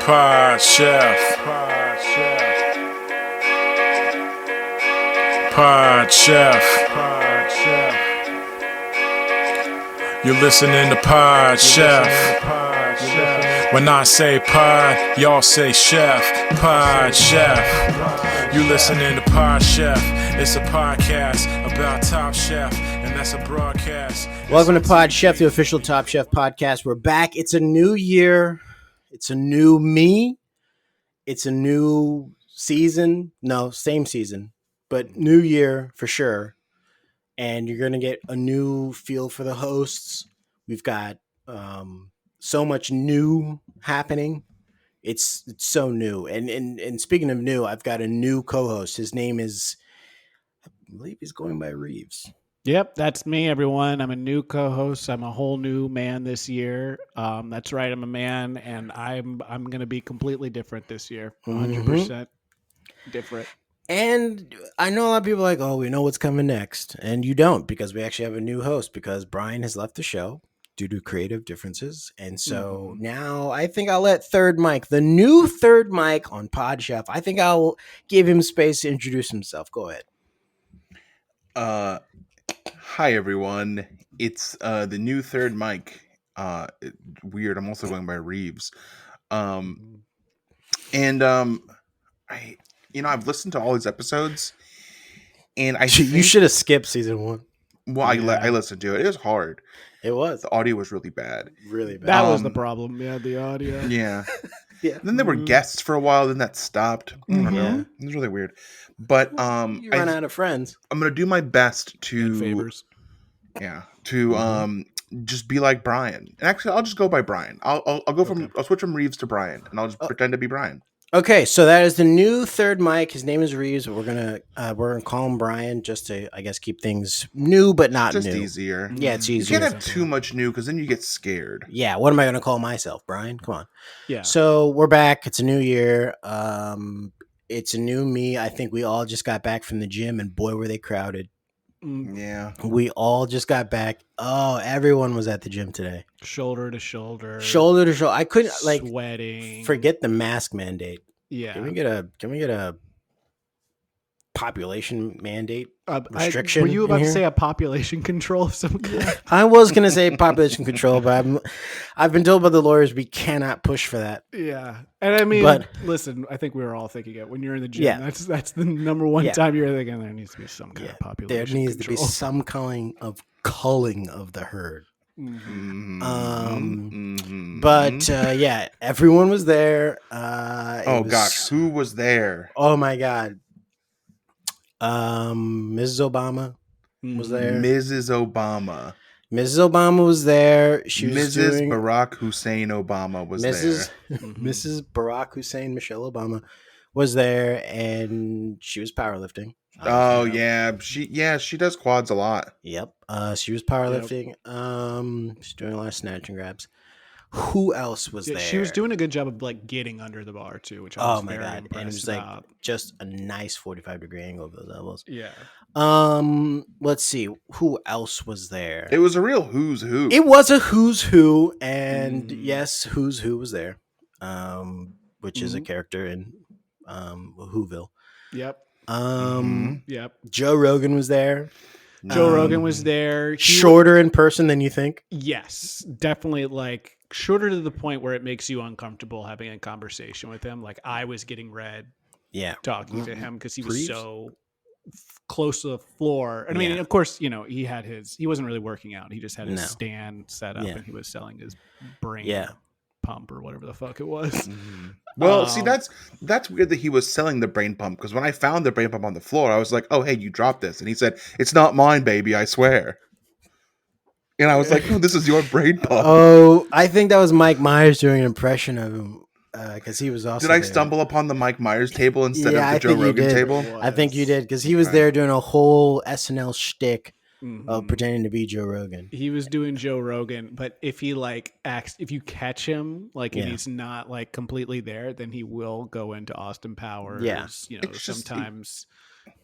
Pod Chef. Pod Chef. You're listening to Pod Chef. When I say pod, y'all say chef. Pod Chef. You listening to Pod Chef. It's a podcast about Top Chef, and that's a broadcast. Welcome to Pod Chef, the official Top Chef podcast. We're back. It's a new year. It's a new me. It's a new season. No, same season, but new year for sure. And you're going to get a new feel for the hosts. We've got so much new happening. It's so new. And speaking of new, I've got a new co-host. His name is, I believe he's going by Reeves. Yep, that's me, everyone. I'm a new co-host. I'm a whole new man this year. That's right, I'm a man, and I'm going to be completely different this year. 100% different. And I know a lot of people are like, oh, we know what's coming next. And you don't, because we actually have a new host, because Brian has left the show due to creative differences. And so now I think I'll let Third Mike, the new Third Mike on Pod Chef, I think I'll give him space to introduce himself. Go ahead. Hi everyone, it's the new Third Mike. Weird, I'm also going by Reeves. I've listened to all these episodes, and You should have skipped season one. Well, I listened to it. It was hard. It was The audio was really bad. really bad. That was the problem. Yeah, the audio. Yeah. Yeah. Then there were guests for a while. Then that stopped. I don't know. Yeah. It was really weird. But You run out of friends. I'm gonna do my best to And favors. just be like Brian. And actually, I'll just go by Brian. I'll switch from Reeves to Brian, and I'll just pretend to be Brian. Okay, so that is the new Third Mike. His name is Reeves. We're gonna call him Brian just to, I guess, keep things new but not Just new. easier. Yeah, it's You easier. can't have too much new because then you get scared. Yeah, what am I gonna call myself, Brian? Come on. Yeah. So we're back. It's a new year. It's a new me. I think we all just got back from the gym, and boy, were they crowded. Yeah. We all just got back. Oh, everyone was at the gym today. Shoulder to shoulder. Shoulder to shoulder. I couldn't sweating. forget the mask mandate. Yeah. Can we get a population mandate restriction? Were you in about to here? say a population control of some kind? I was gonna say population control, but I've been told by the lawyers we cannot push for that. Yeah. And I mean, But- listen, I think we were all thinking it when you're in the gym. Yeah. That's the number one Yeah. time you're thinking there needs to be some kind Yeah, of population there needs to be control. some culling of the herd. But yeah, everyone was there. Gosh, who was there? Oh my god. Mrs. Obama was there. Mrs. Obama. Mrs. Obama was there. She was Mrs. doing Barack Hussein Obama was Mrs. there. Mrs. Barack Hussein Michelle Obama was there, and she was powerlifting. Oh yeah, she does quads a lot. Yep. She was powerlifting. She's doing a lot of snatch and grabs. Who else was there? She was doing a good job of like getting under the bar too, which I was Oh my very god! impressed And it was like about. just a nice 45-degree angle of those elbows. Yeah. Let's see. Who else was there? It was a real who's who. It was a who's who, and yes, who's who was there. Which is a character in Whoville. Yep. Yep. Joe Rogan was there. Joe Rogan was there. Shorter in person than you think. Yes, definitely. Like shorter to the point where it makes you uncomfortable having a conversation with him. Like I was getting red Yeah. talking to him because he was Reeves? so close to the floor. And I mean, Yeah. of course, he he wasn't really working out. He just had his No. stand set up Yeah. and he was selling his brain Yeah. pump or whatever the fuck it was. Well, see, that's weird that he was selling the brain pump, because when I found the brain pump on the floor, I was like, "Oh, hey, you dropped this," and he said, "It's not mine, baby, I swear." And I was like, "Oh, this is your brain pump." Oh, I think that was Mike Myers doing an impression of him because he was also. Did I there. stumble upon the Mike Myers table instead Yeah, of the I Joe think you Rogan did. table? I think you did because he was Okay. there doing a whole SNL shtick Mhm. of pretending to be Joe Rogan. He was doing Joe Rogan, but if he like acts, if you catch him, like Yeah. and he's not like completely there, then he will go into Austin Powers. Yeah. It's just- Sometimes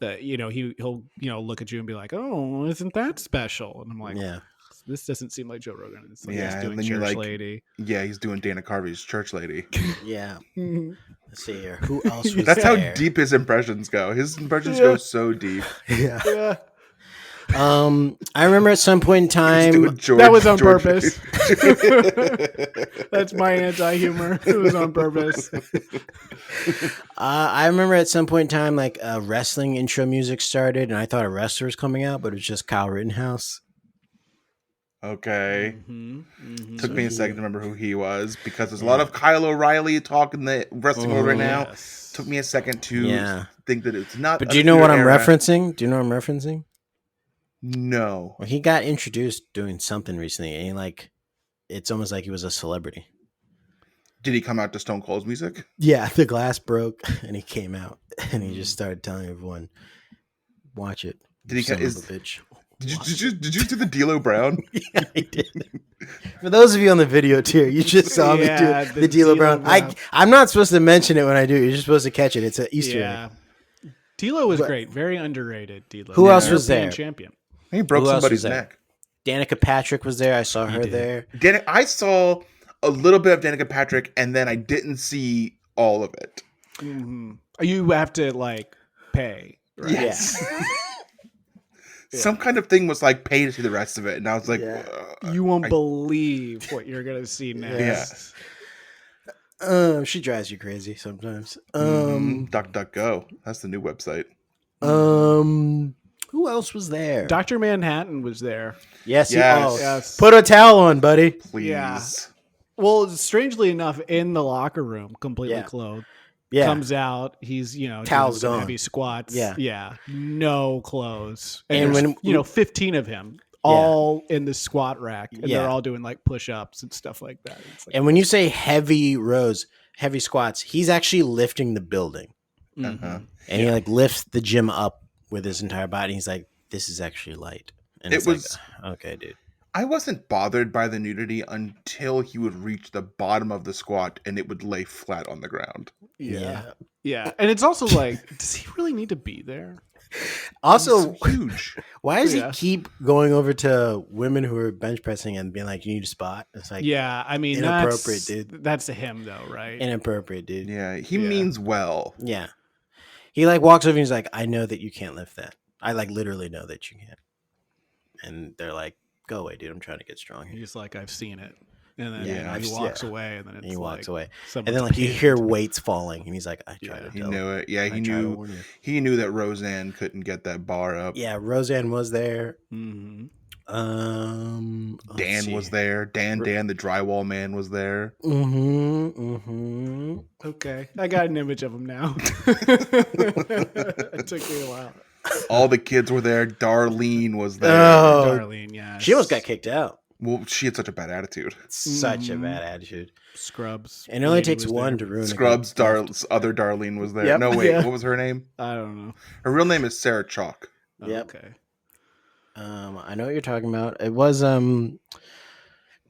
that he'll look at you and be like, "Oh, isn't that special?" And I'm like, Yeah. This doesn't seem like Joe Rogan. It's like Yeah, he's and doing then you're Church like- Lady. Yeah, he's doing Dana Carvey's Church Lady. Yeah. Mhm. Let's see here. Who else was That's there? how deep his impressions go. His impressions Yeah. go so deep. Yeah. Yeah, I remember at some point in He's time. doing George, that was on George- purpose. That's my anti-humor. It was on purpose. I remember at some point in time, like wrestling intro music started, and I thought a wrestler was coming out, but it was just Kyle Rittenhouse. Okay. Mhm, mhm. Took me a second to remember who he was because there's a lot of Kyle O'Reilly talk in the wrestling world right now. Yes. Took me a second to Yeah. think that it's not. But a do you know what I'm pure era. referencing? Do you know what I'm referencing? No. Well, he got introduced doing something recently, and it's almost like he was a celebrity. Did he come out to Stone Cold's music? Yeah, the glass broke, and he came out, and he just started telling everyone, "Watch it." Did he? son of Is, a bitch? did you do the D'Lo Brown? Yeah, I did. For those of you on the video tier, you just saw me Yeah, do the the D'Lo D'Lo Brown. Brown. I'm not supposed to mention it when I do. You're just supposed to catch it. It's an Easter egg. Yeah. D'Lo was But- great. Very underrated. D'Lo. Who else was European there? Champion. He broke Who else somebody's was there? neck. Danica Patrick was there. I saw her there. I saw a little bit of Danica Patrick, and then I didn't see all of it. Mhm. You have to like pay. Right? Yes. Some kind of thing was like pay to see the rest of it, and I was like, Yeah. You won't I- believe what you're gonna see next. She drives you crazy sometimes. DuckDuckGo. That's the new website. Who else was there? Dr. Manhattan was there. Yes, Yes. Yes. Put a towel on, buddy. Please. Yeah. Well, strangely enough, in the locker room, completely Yeah. clothed, Yeah, comes out. He's Towel's doing some gone. heavy squats. Yeah. yeah, no clothes, And and when- 15 of him all in the squat rack, and Yeah. they're all doing like push-ups and stuff like that. It's like, and when you say heavy rows, heavy squats, he's actually lifting the building, mhm. Uh-huh. and he like lifts the gym up with his entire body. He's like, "This is actually light." And It it's was- like, okay, dude. I wasn't bothered by the nudity until he would reach the bottom of the squat and it would lay flat on the ground. Yeah. And it's also like, does he really need to be there? Also, It's huge. why does Yeah. he keep going over to women who are bench pressing and being like, "You need a spot"? It's like Yeah, I mean, inappropriate, that's, dude. That's him though, right? inappropriate, dude. Yeah, he Yeah. means well. Yeah. He like walks over and he's like, "I know that you can't lift that. I like literally know that you can't." And they're like, "Go away, dude. I'm trying to get strong here." He's like, I've seen it, and then Yeah, he I've- walks yeah. away, and then it's And he walks like away. someone's And then like you pinned. hear weights falling and he's like, "I try Yeah. to He tell knew it. Yeah, I he try to knew. warn you." He knew that Roseanne couldn't get that bar up. Yeah, Roseanne was there. Mhm. Let's Dan see. was there. Dan, the drywall man, was there. Mm-hmm. Okay, I got an image of him now. It took me a while. All the kids were there. Darlene was there. Oh, Darlene, yeah, she almost got kicked out. Well, she had such a bad attitude. Such a Mhm. bad attitude. Scrubs. It only lady takes was one there. to ruin Scrubs, a other Darlene was there. Yep. No, wait, Yeah. what was her name? I don't know. Her real name is Sarah Chalk. Oh, Yep. Okay. I know what you're talking about. It was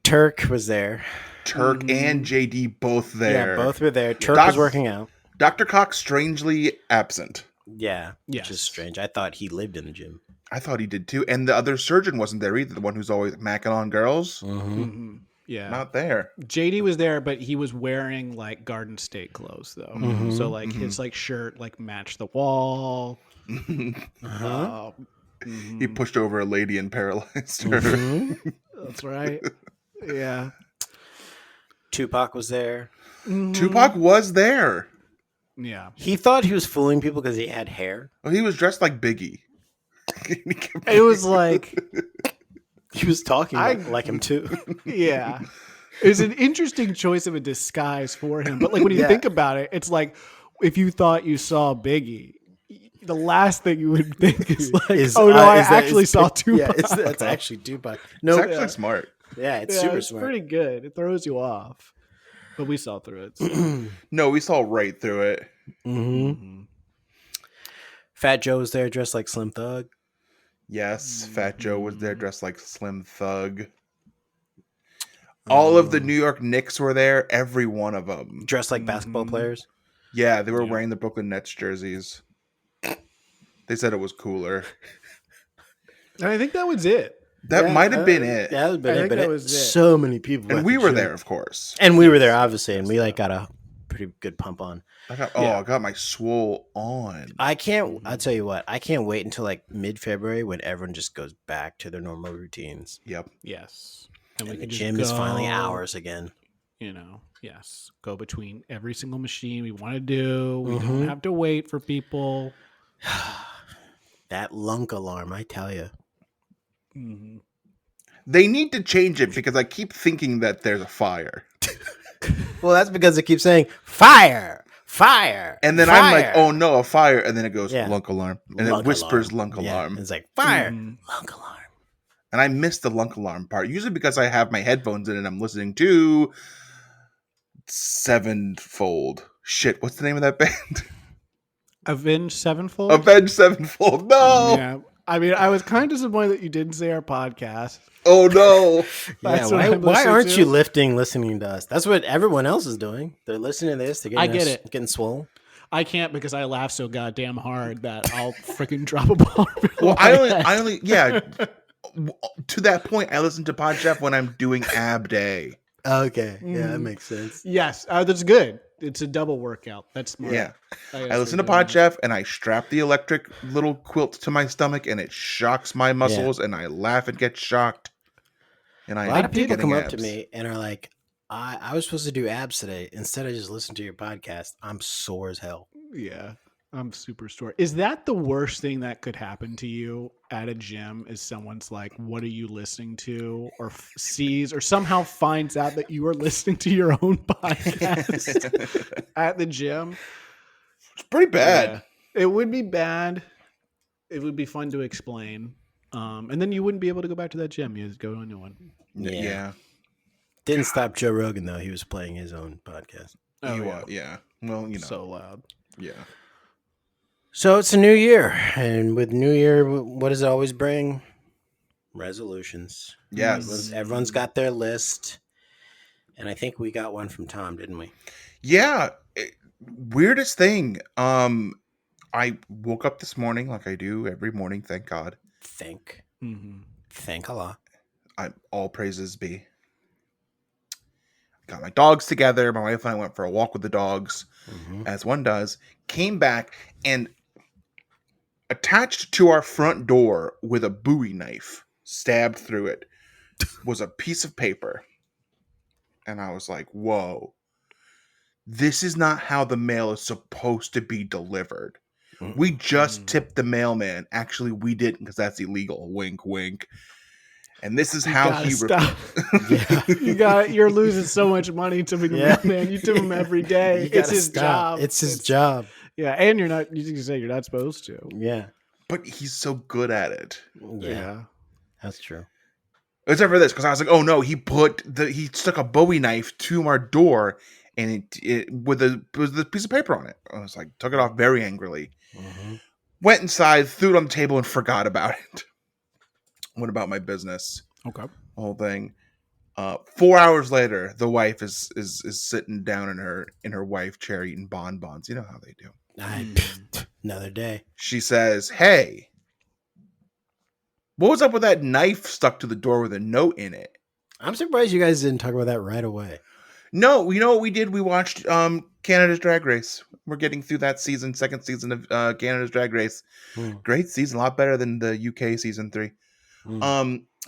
Turk was there. Turk Mhm. and JD both there. Yeah, both were there. Turk Doc- was working out. Dr. Cox strangely absent. Yeah, which is Yes. strange. I thought he lived in the gym. I thought he did too. And the other surgeon wasn't there either. The one who's always macking on girls. Mm-hmm. Mhm. Yeah. Not there. JD was there, but he was wearing like Garden State clothes though. Mhm. So like his like shirt like matched the wall. Uh-huh. Mhm. He pushed over a lady and paralyzed her. Mhm. That's right. Yeah. Tupac was there. Mhm. Tupac was there. Yeah. He thought he was fooling people because he had hair. Well, he was dressed like Biggie. It was like, He was talking I- like him too. yeah. It was an interesting choice of a disguise for him. But like when you Yeah. think about it, it's like if you thought you saw Biggie, the last thing you would think is like, oh no, I actually saw Tupac. Yeah, that's actually Tupac. It's No, actually smart. yeah, it's Yeah, super it's smart. pretty good. It throws you off. But we saw through it. so. No, we saw right through it. hmm Mhm. Fat Joe was there dressed like Slim Thug. Yes, Fat Joe was there dressed like Slim Thug. All of the New York Knicks were there. Every one of them. Dressed like basketball Mhm. players. Yeah, they were Yeah. wearing the Brooklyn Nets jerseys. They said it was cooler. And I think that was it. That might have been it. That would have been I it, think but that was it. so many people. And at we the were gym. there, of course. And we were there, obviously, and we like got a pretty good pump on. I Yeah. got my swole on. I can't. I'll tell you what. I can't wait until like mid-February when everyone just goes back to their normal routines. Yep. Yes. And And the can just gym is finally go, ours again. Yes. Go between every single machine we want to do. We Mhm. don't have to wait for people. That lunk alarm, I tell you. Mhm. They need to change it because I keep thinking that there's a fire. Well, that's because it keeps saying fire, fire, And then fire. I'm like, oh no, a fire. And then it goes Yeah. lunk alarm. And Lunk it whispers alarm. lunk Yeah, alarm. It's like fire, Mhm. lunk alarm. And I missed the lunk alarm part. Usually because I have my headphones in and I'm listening to Sevenfold. Shit, what's the name of that band? Avenged Sevenfold? Avenged Sevenfold. No. Yeah. I mean, I was kind of disappointed that you didn't say our podcast. Oh no. Yeah, That's what why I'm listening aren't to. you listening to us? That's what everyone else is doing. They're listening to this. They're I getting get it. getting swole. I can't because I laugh so goddamn hard that I'll freaking drop a ball. Well, I only, yeah. To that point, I listen to Podchef when I'm doing ab day. Okay, yeah, that Mhm. makes sense. Yes, that's good. It's a double workout. That's smart. Yeah. I guess listen to we're doing Podchef and I strap the electric little quilt to my stomach and it shocks my muscles and I laugh and get shocked. And I A lot end of up people getting come up to abs. me and are like, I was supposed to do abs today. Instead, I just listened to your podcast. I'm sore as hell. that. Yeah, I'm super sore. Is that the worst thing that could happen to you at a gym? Is someone's like, "What are you listening to?" or sees or somehow finds out that you are listening to your own podcast at the gym? It's pretty bad. Yeah. It would be bad. It would be fun to explain. And then you wouldn't be able to go back to that gym. You'd go to a new one. Yeah. Didn't stop Joe Rogan though. He was playing his own podcast. Oh, You yeah. are, yeah. Well, you know. So loud. Yeah. So it's a new year, and with New Year, what does it always bring? Resolutions. Yes. Everyone's got their list, and I think we got one from Tom, didn't we? Yeah. Weirdest thing. I woke up this morning like I do every morning, thank God. Thank Mm-hmm. Allah. All praises be. Got my dogs together. My wife and I went for a walk with the dogs, as one does. Came back and attached to our front door with a Bowie knife, stabbed through it, was a piece of paper. And I was like, whoa. This is not how the mail is supposed to be delivered. We just tipped the mailman. Actually, we didn't because that's illegal. Wink, wink. And this is how he stop. Yeah. You're losing so much money tipping the Yeah. mailman. You tip him every day. You gotta It's his stop. job. It's his job. Yeah, and you're not. You can say you're not supposed to. Yeah. But he's so good at it. Yeah. That's true. Except for this, because I was like, oh no, he stuck a Bowie knife to our door and it with a piece of paper on it. I was like, took it off very angrily. Went inside, threw it on the table, and forgot about it. Went about my business. Okay. Whole thing. 4 hours later, the wife is sitting down in her wife chair eating bonbons. You know how they do. Another day. She says, "Hey, what was up with that knife stuck to the door with a note in it?" I'm surprised you guys didn't talk about that right away. No, you know what we did? We watched Canada's Drag Race. We're getting through that second season of Canada's Drag Race. Great season, a lot better than the UK season 3.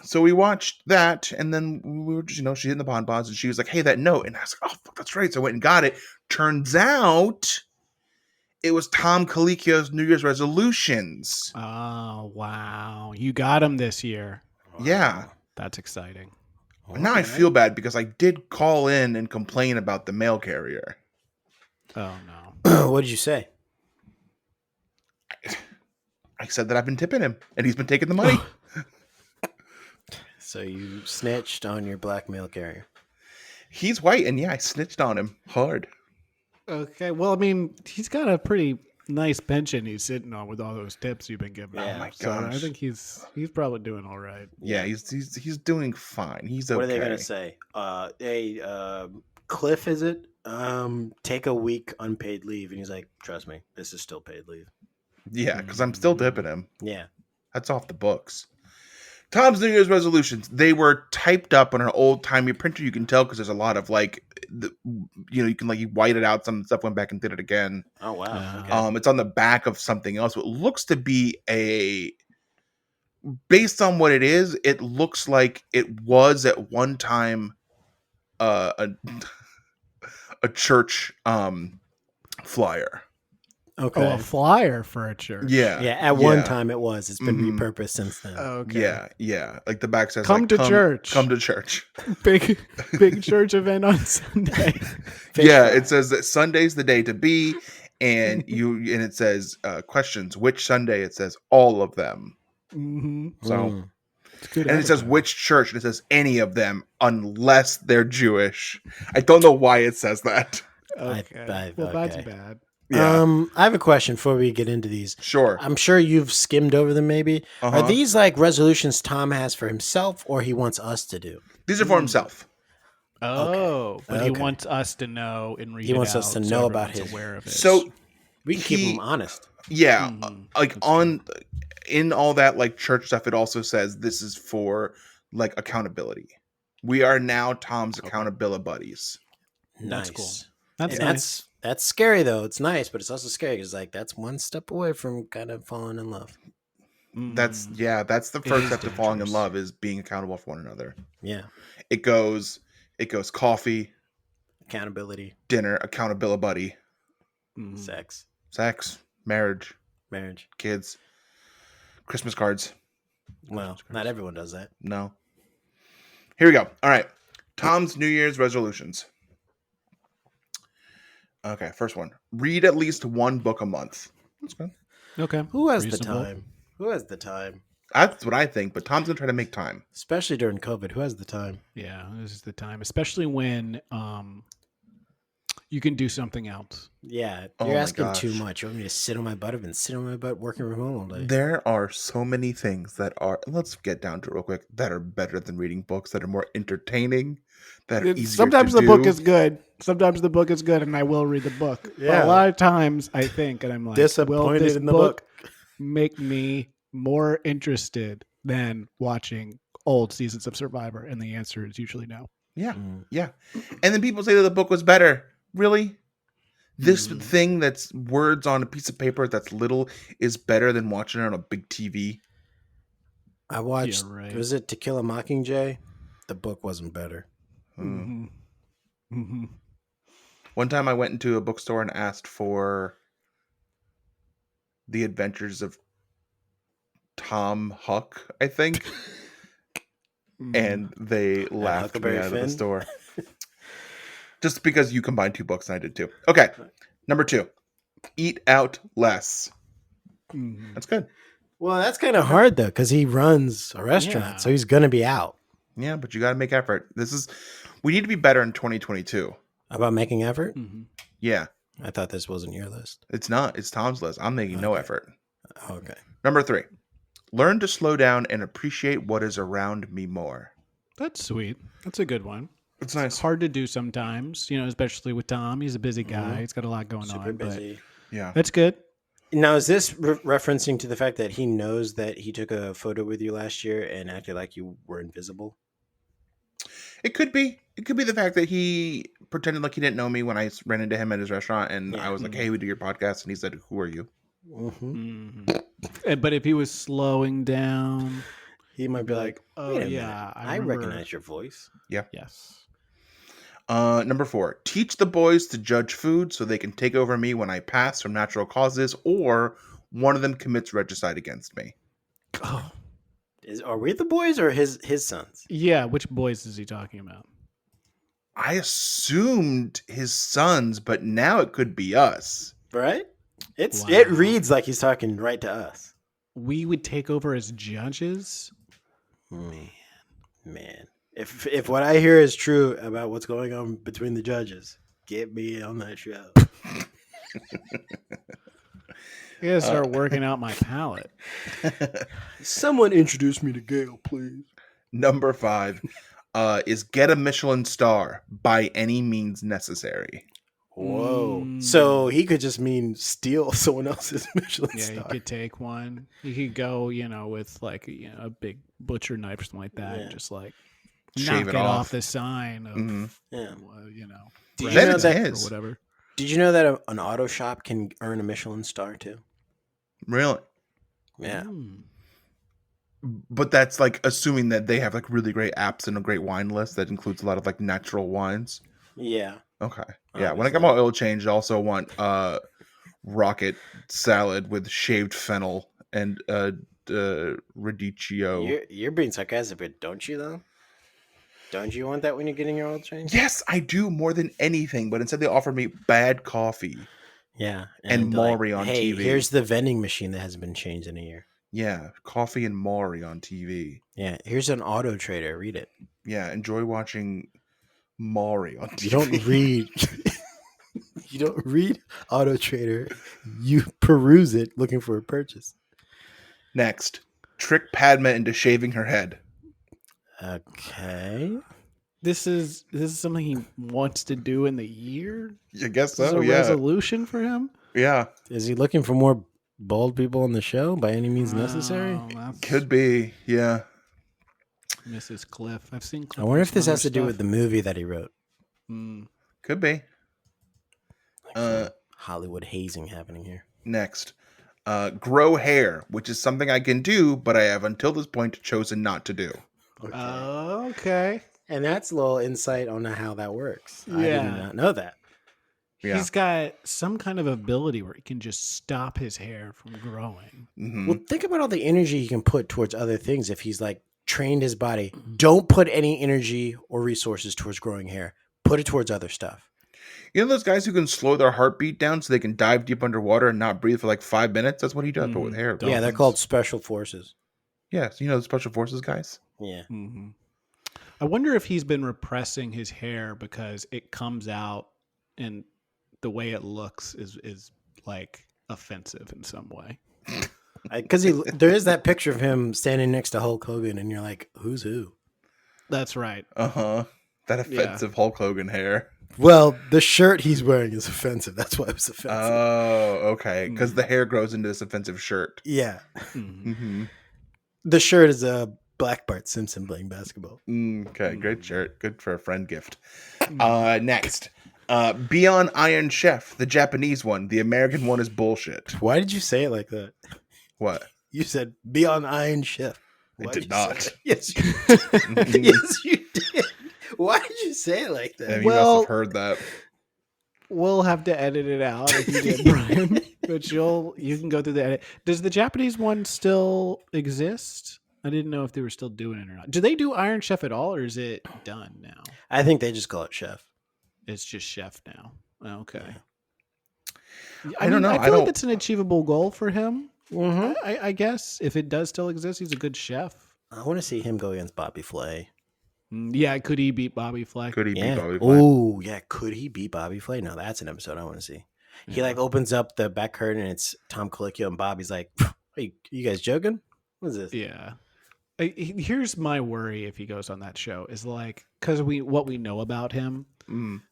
So we watched that, and then we were just, she's in the bonbons, and she was like, "Hey, that note," and I was like, "Oh, fuck, that's right." So I went and got it. Turns out it was Tom Colicchio's New Year's resolutions. Oh wow, you got him this year. Yeah. That's exciting. Now I feel bad because I did call in and complain about the mail carrier. Oh no. What did you say? I said that I've been tipping him, and he's been taking the money. So you snitched on your black mail carrier. He's white, and yeah, I snitched on him hard. Okay. Well, I mean, he's got a pretty nice pension he's sitting on with all those tips you've been giving him. Yeah. Oh my So I gosh. think he's probably doing all right. Yeah, he's doing fine. He's okay. What are they gonna say? Hey, Cliff, is it? Take a week unpaid leave, and he's like, "Trust me, this is still paid leave." Yeah, because I'm still tipping him. Yeah. That's off the books. Tom's New Year's resolutions. They were typed up on an old timey printer. You can tell because there's a lot of you can you white it out. Some stuff went back and did it again. Oh wow. Okay. It's on the back of something else. It looks to be based on what it is. It looks like it was at one time a church flyer. Okay. Oh, a flyer for a church. Yeah. Yeah, at one time it was. It's been Mhm. repurposed since then. Okay. Yeah. Like the back says, Come to church. Come to church. Big church event on Sunday. Yeah, it says that Sunday's the day to be, and it says questions. Which Sunday? It says all of them. Mm-hmm. So, It's good. and it says which church, and it says any of them unless they're Jewish. I don't know why it says that. Okay. Well, that's bad. Yeah, I have a question before we get into these. sure. I'm sure you've skimmed over them maybe. Uh-huh. Are these like resolutions Tom has for himself or he wants us to do? These are for himself. Oh, but he Okay. wants us to know and read. He wants us to know about everyone's his- aware of it. So We can keep He- him honest. yeah, Mhm. like in all that like church stuff, it also says this is for like accountability. We are now Tom's accountability buddies. Nice. That's cool. That's And nice. that's scary though. It's nice, but it's also scary because like that's one step away from kind of falling in love. That's Mm. that's the It first is step to falling in dangerous. love is being accountable for one another. Yeah. It goes coffee, Accountability, dinner, accountability buddy, Mhm. sex, sex, marriage, marriage. kids, Christmas cards. Well, not everyone does that. No. Here we go. All right. Tom's New Year's resolutions. Okay, first one. Read at least one book a month. That's good. Okay. Who has Reasonable. the time? Who has the time? That's what I think, but Tom's gonna try to make time. Especially during COVID. Who has the time? Yeah, this is the time, especially when you can do something else. Yeah, Oh you're my asking too gosh. much. You want me to sit on my butt? I've been sitting on my butt working from home all day. There are so many things that are, let's get down to it real quick, that are better than reading books, that are more entertaining, that are easier Sometimes to the book do. is good. Sometimes the book is good, and I will read the book. But Yeah. a lot of times I think, and I'm like, will Disappointed this in the book book. make me more interested than watching old seasons of Survivor? And the answer is usually no. Yeah, Mm. yeah. And then people say that the book was better. Really? This Mhm. thing that's words on a piece of paper that's little is better than watching it on a big TV. I watched. right. Was it To Kill a Mockingjay? The book wasn't better. Mm. Mm-hmm. Mm-hmm. One time I went into a bookstore and asked for The Adventures of Tom Huck, I think, and they laughed me Huckleberry out of the Finn? store. Just because you combined two books and I did too. Okay. Number 2. Eat out less. Mhm. That's good. Well, that's kind of hard though, because he runs a restaurant, Yeah. so he's gonna be out. Yeah, but you got to make effort. We need to be better in 2022. How about making effort? Mhm. Yeah, I thought this wasn't your list. it's not. It's Tom's list. I'm making no Okay. effort. Okay. Number 3. Learn to slow down and appreciate what is around me more. That's sweet. That's a good one. It's It's nice. hard to do sometimes, especially with Tom. He's a busy guy. He's got a lot going Super on. busy. Yeah. But that's good. Now, is this referencing to the fact that he knows that he took a photo with you last year and acted like you were invisible? It could be. It could be the fact that he pretended like he didn't know me when I ran into him at his restaurant, and Yeah. I was like, "Hey, we do your podcast," and he said, "Who are you?" Mm-hmm. But if he was slowing down, He might be be like, oh "Wait a yeah, minute, I I remember- recognize your voice." Yes. Number 4. Teach the boys to judge food so they can take over me when I pass from natural causes, or one of them commits regicide against me. Oh. Are we the boys or his sons? Yeah, which boys is he talking about? I assumed his sons, but now it could be us. Right? It Wow. reads like he's talking right to us. We would take over as judges? Man. If what I hear is true about what's going on between the judges, get me on that show. I gotta start working out my palate. Someone introduce me to Gail, please. Number 5 is get a Michelin star by any means necessary. Whoa. So he could just mean steal someone else's Michelin Yeah, star. you could take one. You could go, with like a big butcher knife or something like that, Yeah. and just like Shave knock it it off. off the sign of, Mhm. Yeah. Did you bread know it's that? or his. whatever. Did you know that an auto shop can earn a Michelin star too? Really? Yeah. Mm. But that's like assuming that they have like really great apps and a great wine list that includes a lot of like natural wines. Yeah. Okay. Yeah. When I Obviously. get my oil change, I also want rocket salad with shaved fennel and radicchio. You're being sarcastic, but don't you though? Don't you want that when you're getting your oil change? Yes, I do more than anything, but instead they offer me bad coffee. Yeah. And Maury on hey, TV. here's the vending machine that hasn't been changed in a year. Yeah, coffee and Maury on TV. Yeah. Here's an auto trader. Read it. Yeah, enjoy watching Maury on TV. You don't read. You don't read Auto Trader. You peruse it looking for a purchase. Next, trick Padma into shaving her head. Okay. This is something he wants to do in the year. I guess This is so. a Yeah, resolution for him. yeah, Is he looking for more bald people on the show by any means necessary? Oh, that's could be. Yeah, Mrs. Cliff. I've seen. I Cliff wonder in if this some has to other do with stuff. the movie that he wrote. could be. Some Hollywood hazing happening here. Next, grow hair, which is something I can do, but I have until this point chosen not to do. Okay. And that's a little insight on how that works. I did Yeah. not know that. Yeah. He's got some kind of ability where he can just stop his hair from growing. Mhm. Well, think about all the energy he can put towards other things if he's like trained his body. Don't put any energy or resources towards growing hair. Put it towards other stuff. You know those guys who can slow their heartbeat down so they can dive deep underwater and not breathe for like 5 minutes? That's what he does, but with hair. Yeah, they're Dolphins. called special forces. Yeah, so you know the special forces guys? Yeah. Mm-hmm. I wonder if he's been repressing his hair because it comes out and the way it looks is like offensive in some way. Because there is that picture of him standing next to Hulk Hogan, and you're like, who's who? That's right. Uh-huh. That offensive Hulk Hogan hair. Well, the shirt he's wearing is offensive. That's why it was offensive. Oh, okay. Because the hair grows into this offensive shirt. Yeah. Mhm. Mm-hmm. The shirt is a Black Bart Simpson playing basketball. Okay, great shirt. Good for a friend gift. Next. Beyond Iron Chef, the Japanese one. The American one is bullshit. Why did you say it like that? What? You said, be on Iron Chef. I Why'd did you not. say that? Yes, you did. Yes, you did. Why did you say it like that? And you Well- must have heard that. We'll have to edit it out if you did, Brian. But you can go through the edit. Does the Japanese one still exist? I didn't know if they were still doing it or not. Do they do Iron Chef at all, or is it done now? I think they just call it Chef. It's just Chef now. Okay. I don't know. I I feel like don't- it's an achievable goal for him. Mm-hmm. I guess if it does still exist, he's a good chef. I want to see him go against Bobby Flay. Yeah, could he beat Bobby Flay? Could he be Yeah. Bobby Flay? Oh, yeah. Could he beat Bobby Flay? No, that's an episode I want to see. He like opens up the back curtain and it's Tom Colicchio and Bobby's like, hey, you guys joking? What is this? Yeah. Here's my worry if he goes on that show is like because what we know about him.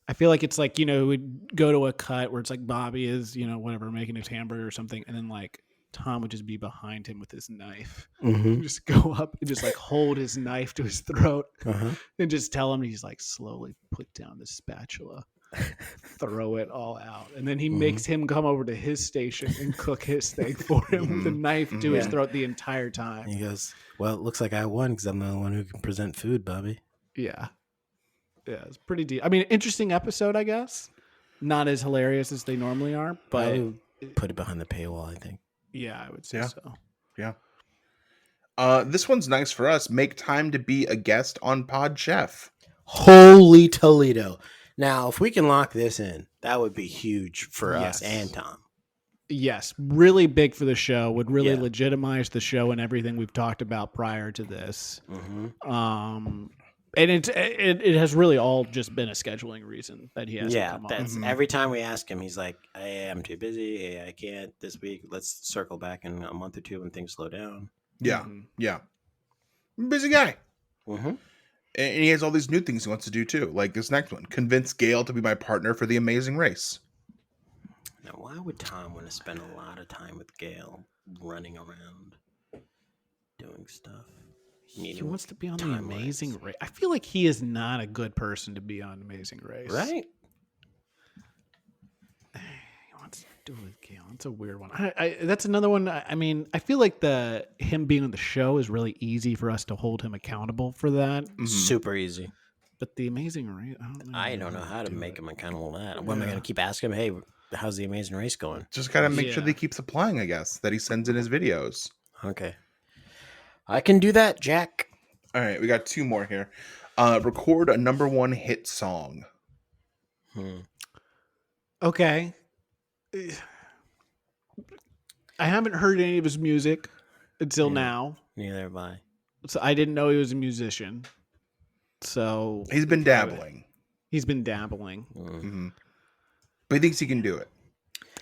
I feel like it's like we'd go to a cut where it's like Bobby is whatever making his hamburger or something, and then like Tom would just be behind him with his knife, Mm-hmm. just go up and just like hold his knife to his throat, Uh-huh. and just tell him he's like slowly put down the spatula, throw it all out, and then he makes him come over to his station and cook his steak for him with the knife to his Yeah. throat the entire time. He goes, well, it looks like I won because I'm the only one who can present food, Bobby. Yeah. Yeah, it's pretty deep. I mean, interesting episode, I guess. Not as hilarious as they normally are, but I would put it behind the paywall, I think. yeah, I would say Yeah. so. Yeah. This one's nice for us. Make time to be a guest on Pod Chef. Holy Toledo. Now, if we can lock this in, that would be huge for us Yes. and Tom. Yes, really big for the show. Would really Yeah. legitimize the show and everything we've talked about prior to this. Mm-hmm. And it has really all just been a scheduling reason that he hasn't Yeah, come on. that's every time we ask him, he's like, hey, I'm too busy. Hey, I can't this week. Let's circle back in a month or two when things slow down. Yeah. Mhm. Yeah. Busy guy. Mm-hmm. And he has all these new things he wants to do too. Like this next one, convince Gail to be my partner for the Amazing Race. Now, why would Tom want to spend a lot of time with Gail running around doing stuff? He wants to be on the Amazing Race. I feel like he is not a good person to be on Amazing Race. Right? He wants to do it with Gail. It's a weird one. That's another one. I mean, I feel like him being on the show is really easy for us to hold him accountable for that. Mm-hmm. Super easy. But the Amazing Race, I don't know how to make him accountable to that. What am I going to keep asking him? Hey, how's the Amazing Race going? Just gotta make sure that he keeps applying, I guess, that he sends in his videos. Okay. I can do that, Jack. All right, we got 2 more here. Record a #1 hit song. Okay. I haven't heard any of his music until now. Neither have I. So I didn't know he was a musician. So He's been dabbling. He's been dabbling. Mm-hmm. But he thinks he can do it.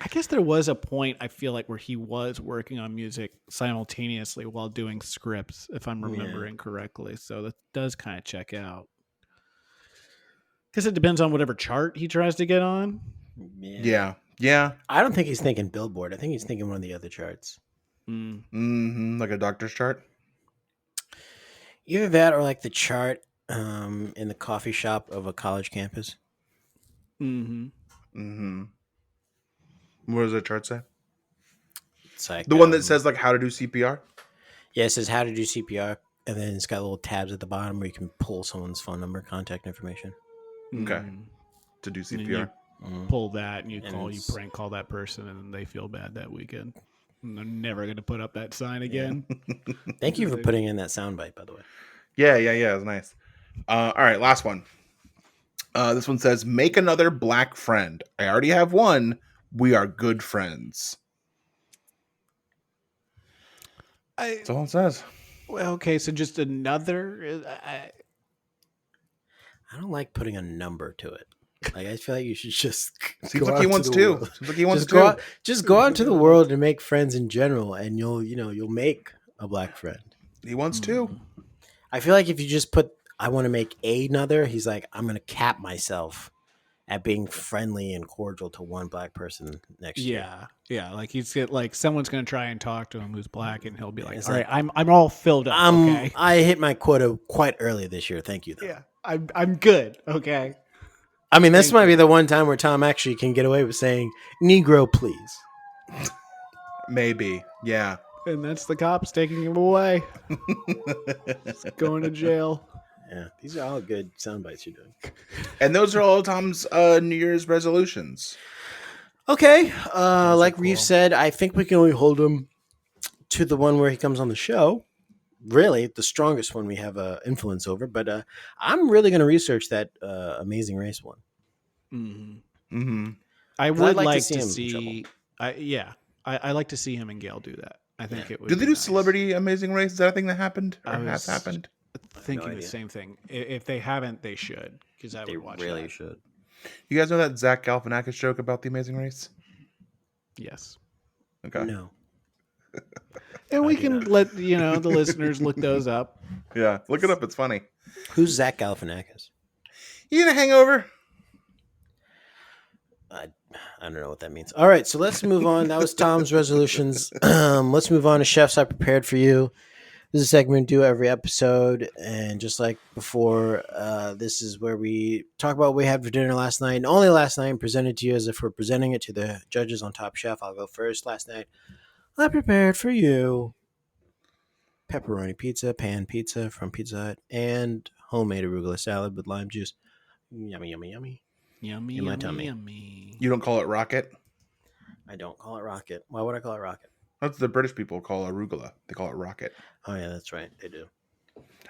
I guess there was a point, I feel like, where he was working on music simultaneously while doing scripts, if I'm remembering correctly. So that does kind of check out. Because it depends on whatever chart he tries to get on. Yeah. I don't think he's thinking Billboard. I think he's thinking one of the other charts. Like a doctor's chart? Either that or like the chart in the coffee shop of a college campus. What does the chart say? It's like The one that says like how to do CPR? Yeah, it says how to do CPR, and then it's got little tabs at the bottom where you can pull someone's phone number, contact information. Okay. To do CPR. Pull that and you prank call that person, and then they feel bad that weekend. And they're never going to put up that sign again. Thank you for putting in that soundbite, by the way. Yeah. It was nice. All right, last one. This one says, make another black friend. I already have one. We are good friends. That's all it says. Well, okay, so just another. I don't like putting a number to it. Like I feel like you should just. Seems like he wants to. Seems like he wants to. to. Just go out into the world and make friends in general, and you'll make a black friend. He wants to. I feel like if you just put, I want to make another, he's like, I'm going to cap myself at being friendly and cordial to one black person next year. Yeah. Like someone's going to try and talk to him who's black, and he'll be like, all right, I'm all filled up. Okay, I hit my quota quite early this year. Thank you, though. Yeah, I'm good. Okay. I mean, this might be the one time where Tom actually can get away with saying, Negro, please. Maybe. Yeah. And that's the cops taking him away. He's going to jail. Yeah, these are all good sound bites you're doing. And those are all Tom's New Year's resolutions. Okay. Like Reeve said, I think we can only hold him to the one where he comes on the show. Really, the strongest one we have influence over. But I'm really going to research that Amazing Race one. I would like to see. I like to see him and Gail do that. I think it would. Do they do Celebrity Amazing Race? Is that a thing that happened or has happened? Thinking the same thing. If they haven't, they should, because I would watch. They really should. You guys know that Zach Galifianakis joke about the Amazing Race? Yes. Okay. No. And we can let the listeners look those up. Yeah, look it up. It's funny. Who's Zach Galifianakis? You in a hangover? I don't know what that means. All right, so let's move on. That was Tom's resolutions. Let's move on to Chefs I Prepared for You. This is a segment we do every episode, and just like before, this is where we talk about what we had for dinner last night, and only last night, and presented to you as if we're presenting it to the judges on Top Chef. I'll go first. Last night, I prepared for you pepperoni pizza, pan pizza from Pizza Hut, and homemade arugula salad with lime juice. Yummy, yummy, yummy. Yummy, in my yummy, tummy. yummy. You don't call it rocket? I don't call it rocket. Why would I call it rocket? That's the British people call arugula. They call it rocket. Oh, yeah, that's right. They do.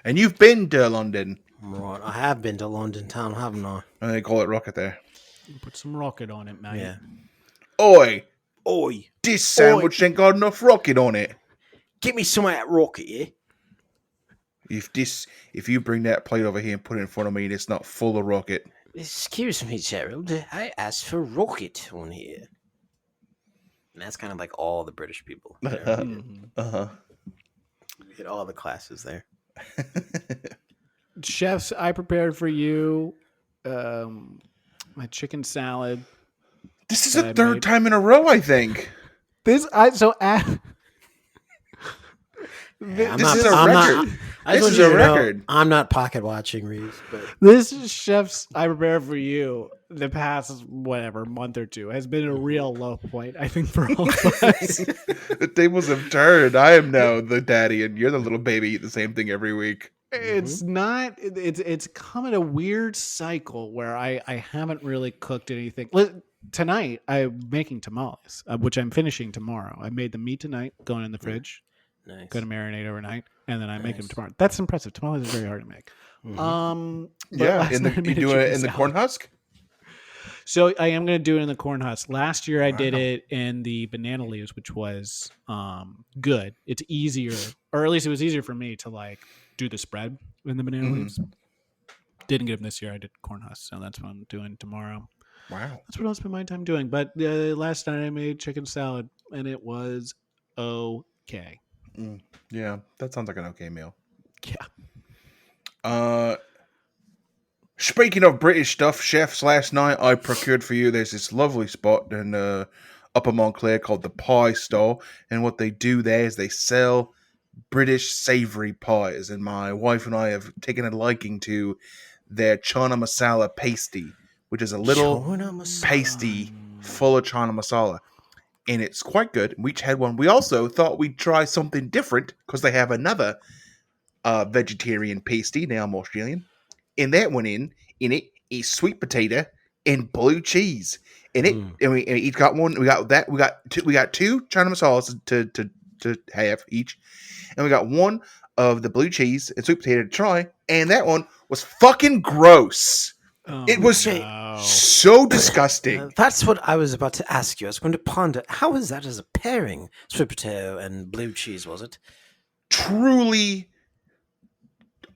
And you've been to London. Right. I have been to London town, haven't I? And they call it rocket there. Put some rocket on it, mate. Yeah. Oi! Oi! This sandwich ain't got enough rocket on it. Get me some of that rocket, yeah? If you bring that plate over here and put it in front of me and it's not full of rocket. Excuse me, Gerald. I asked for rocket on here. And that's kind of like all the British people. Uh-huh. We get all the classes there. chefs, I prepared for you my chicken salad. This is that the I third made. time in a row, I think. This I so Yeah, This is a I'm record. I just This want is you a to know, record. I'm not pocket watching, Reese. But this is chefs I prepared for you. The past whatever month or two has been a real low point, I think, for all of us. The tables have turned. I am now the daddy, and you're the little baby. Eat the same thing every week. It's not. It's come in a weird cycle where I haven't really cooked anything. Tonight I'm making tamales, which I'm finishing tomorrow. I made the meat tonight, going in the fridge, nice. going to marinate overnight, and then I make them Nice. tomorrow. That's impressive. Tamales is very hard to make. But Yeah, last in the night I made you a do it chicken in the salad. corn husk. So I am going to do it in the corn husk. Last year I did Wow. it in the banana leaves, which was good. It's easier, or at least it was easier for me to like do the spread in the banana leaves. Didn't get them this year. I did corn husk, so that's what I'm doing tomorrow. Wow. That's what I'll spend my time doing. But last night I made chicken salad, and it was okay. Yeah, that sounds like an okay meal. Yeah. Speaking of British stuff, chefs, last night I procured for you. There's this lovely spot in Upper Montclair called the Pie Store, and what they do there is they sell British savory pies. And my wife and I have taken a liking to their chana masala pasty, which is a little Chana masala. pasty full of chana masala, and it's quite good. We each had one. We also thought we'd try something different because they have another vegetarian pasty. Now I'm Australian. And that one in it is sweet potato and blue cheese. And it and we each got one. We got that. We got two china masalas to have each, and we got one of the blue cheese and sweet potato to try. And that one was fucking gross. It was no. so disgusting. That's what I was about to ask you. I was going to ponder, how is that as a pairing? Sweet potato and blue cheese, was it? Truly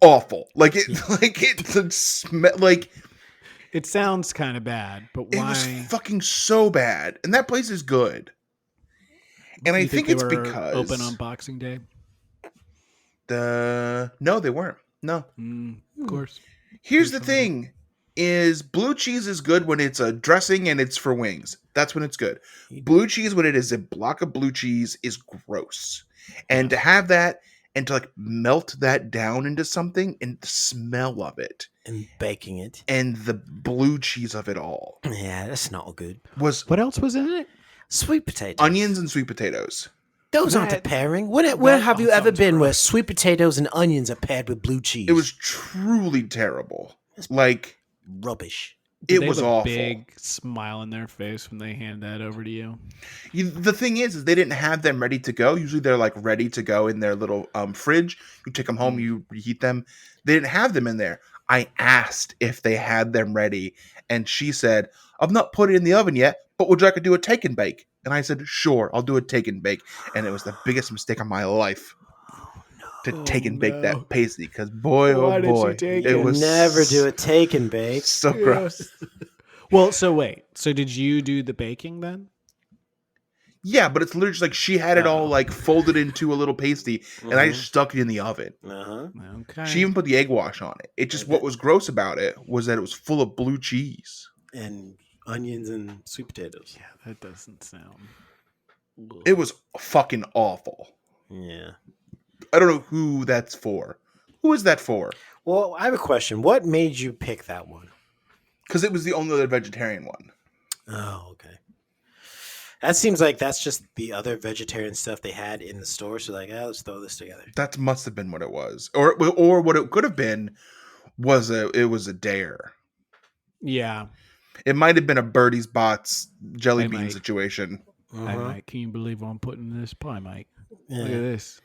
awful. Like it like It sounds kind of bad, but it why? was fucking so bad. And that place is good. And I You think they it's were because open on Boxing Day. no, they weren't. No. Of course. Here's the thing: is blue cheese is good when it's a dressing and it's for wings. That's when it's good. Blue cheese when it is a block of blue cheese is gross. And to have that and to like melt that down into something and the smell of it And baking it. and the blue cheese of it all Yeah, that's not good. was What else was in it? Sweet potatoes. onions and sweet potatoes. Those aren't a That- pairing. Where have you all ever sounds been where gross. sweet potatoes and onions are paired with blue cheese? It was truly terrible. Like rubbish. Did it they was have a awful. big smile on their face when they hand that over to you. The thing is they didn't have them ready to go. Usually they're like ready to go in their little fridge. You take them home, you reheat them. They didn't have them in there. I asked if they had them ready, and she said, "I've not put it in the oven yet, but would you like to do a take and bake?" And I said, "Sure, I'll do a take and bake." And it was the biggest mistake of my life to take and bake no. that pasty, because boy, Why oh did you boy, take it it? was Never do a take and bake. so gross. Well, so wait. So did you do the baking then? Yeah, but it's literally just like she had it all like folded into a little pasty, and I just stuck it in the oven. Uh-huh. Okay. She even put the egg wash on it. It just what was gross about it was that it was full of blue cheese. And onions and sweet potatoes. Yeah, that doesn't sound. It was fucking awful. Yeah. I don't know who that's for. Who is that for? Well, I have a question. What made you pick that one? Because it was the only other vegetarian one. Oh, okay. That seems like that's just the other vegetarian stuff they had in the store. So like, let's throw this together. That must have been what it was, or what it could have been was a dare. Yeah. It might have been a Birdie's Bots jelly Hey, bean Mike. situation. Hey, Mike, can you believe I'm putting this pie, Mike? Look at Yeah. this.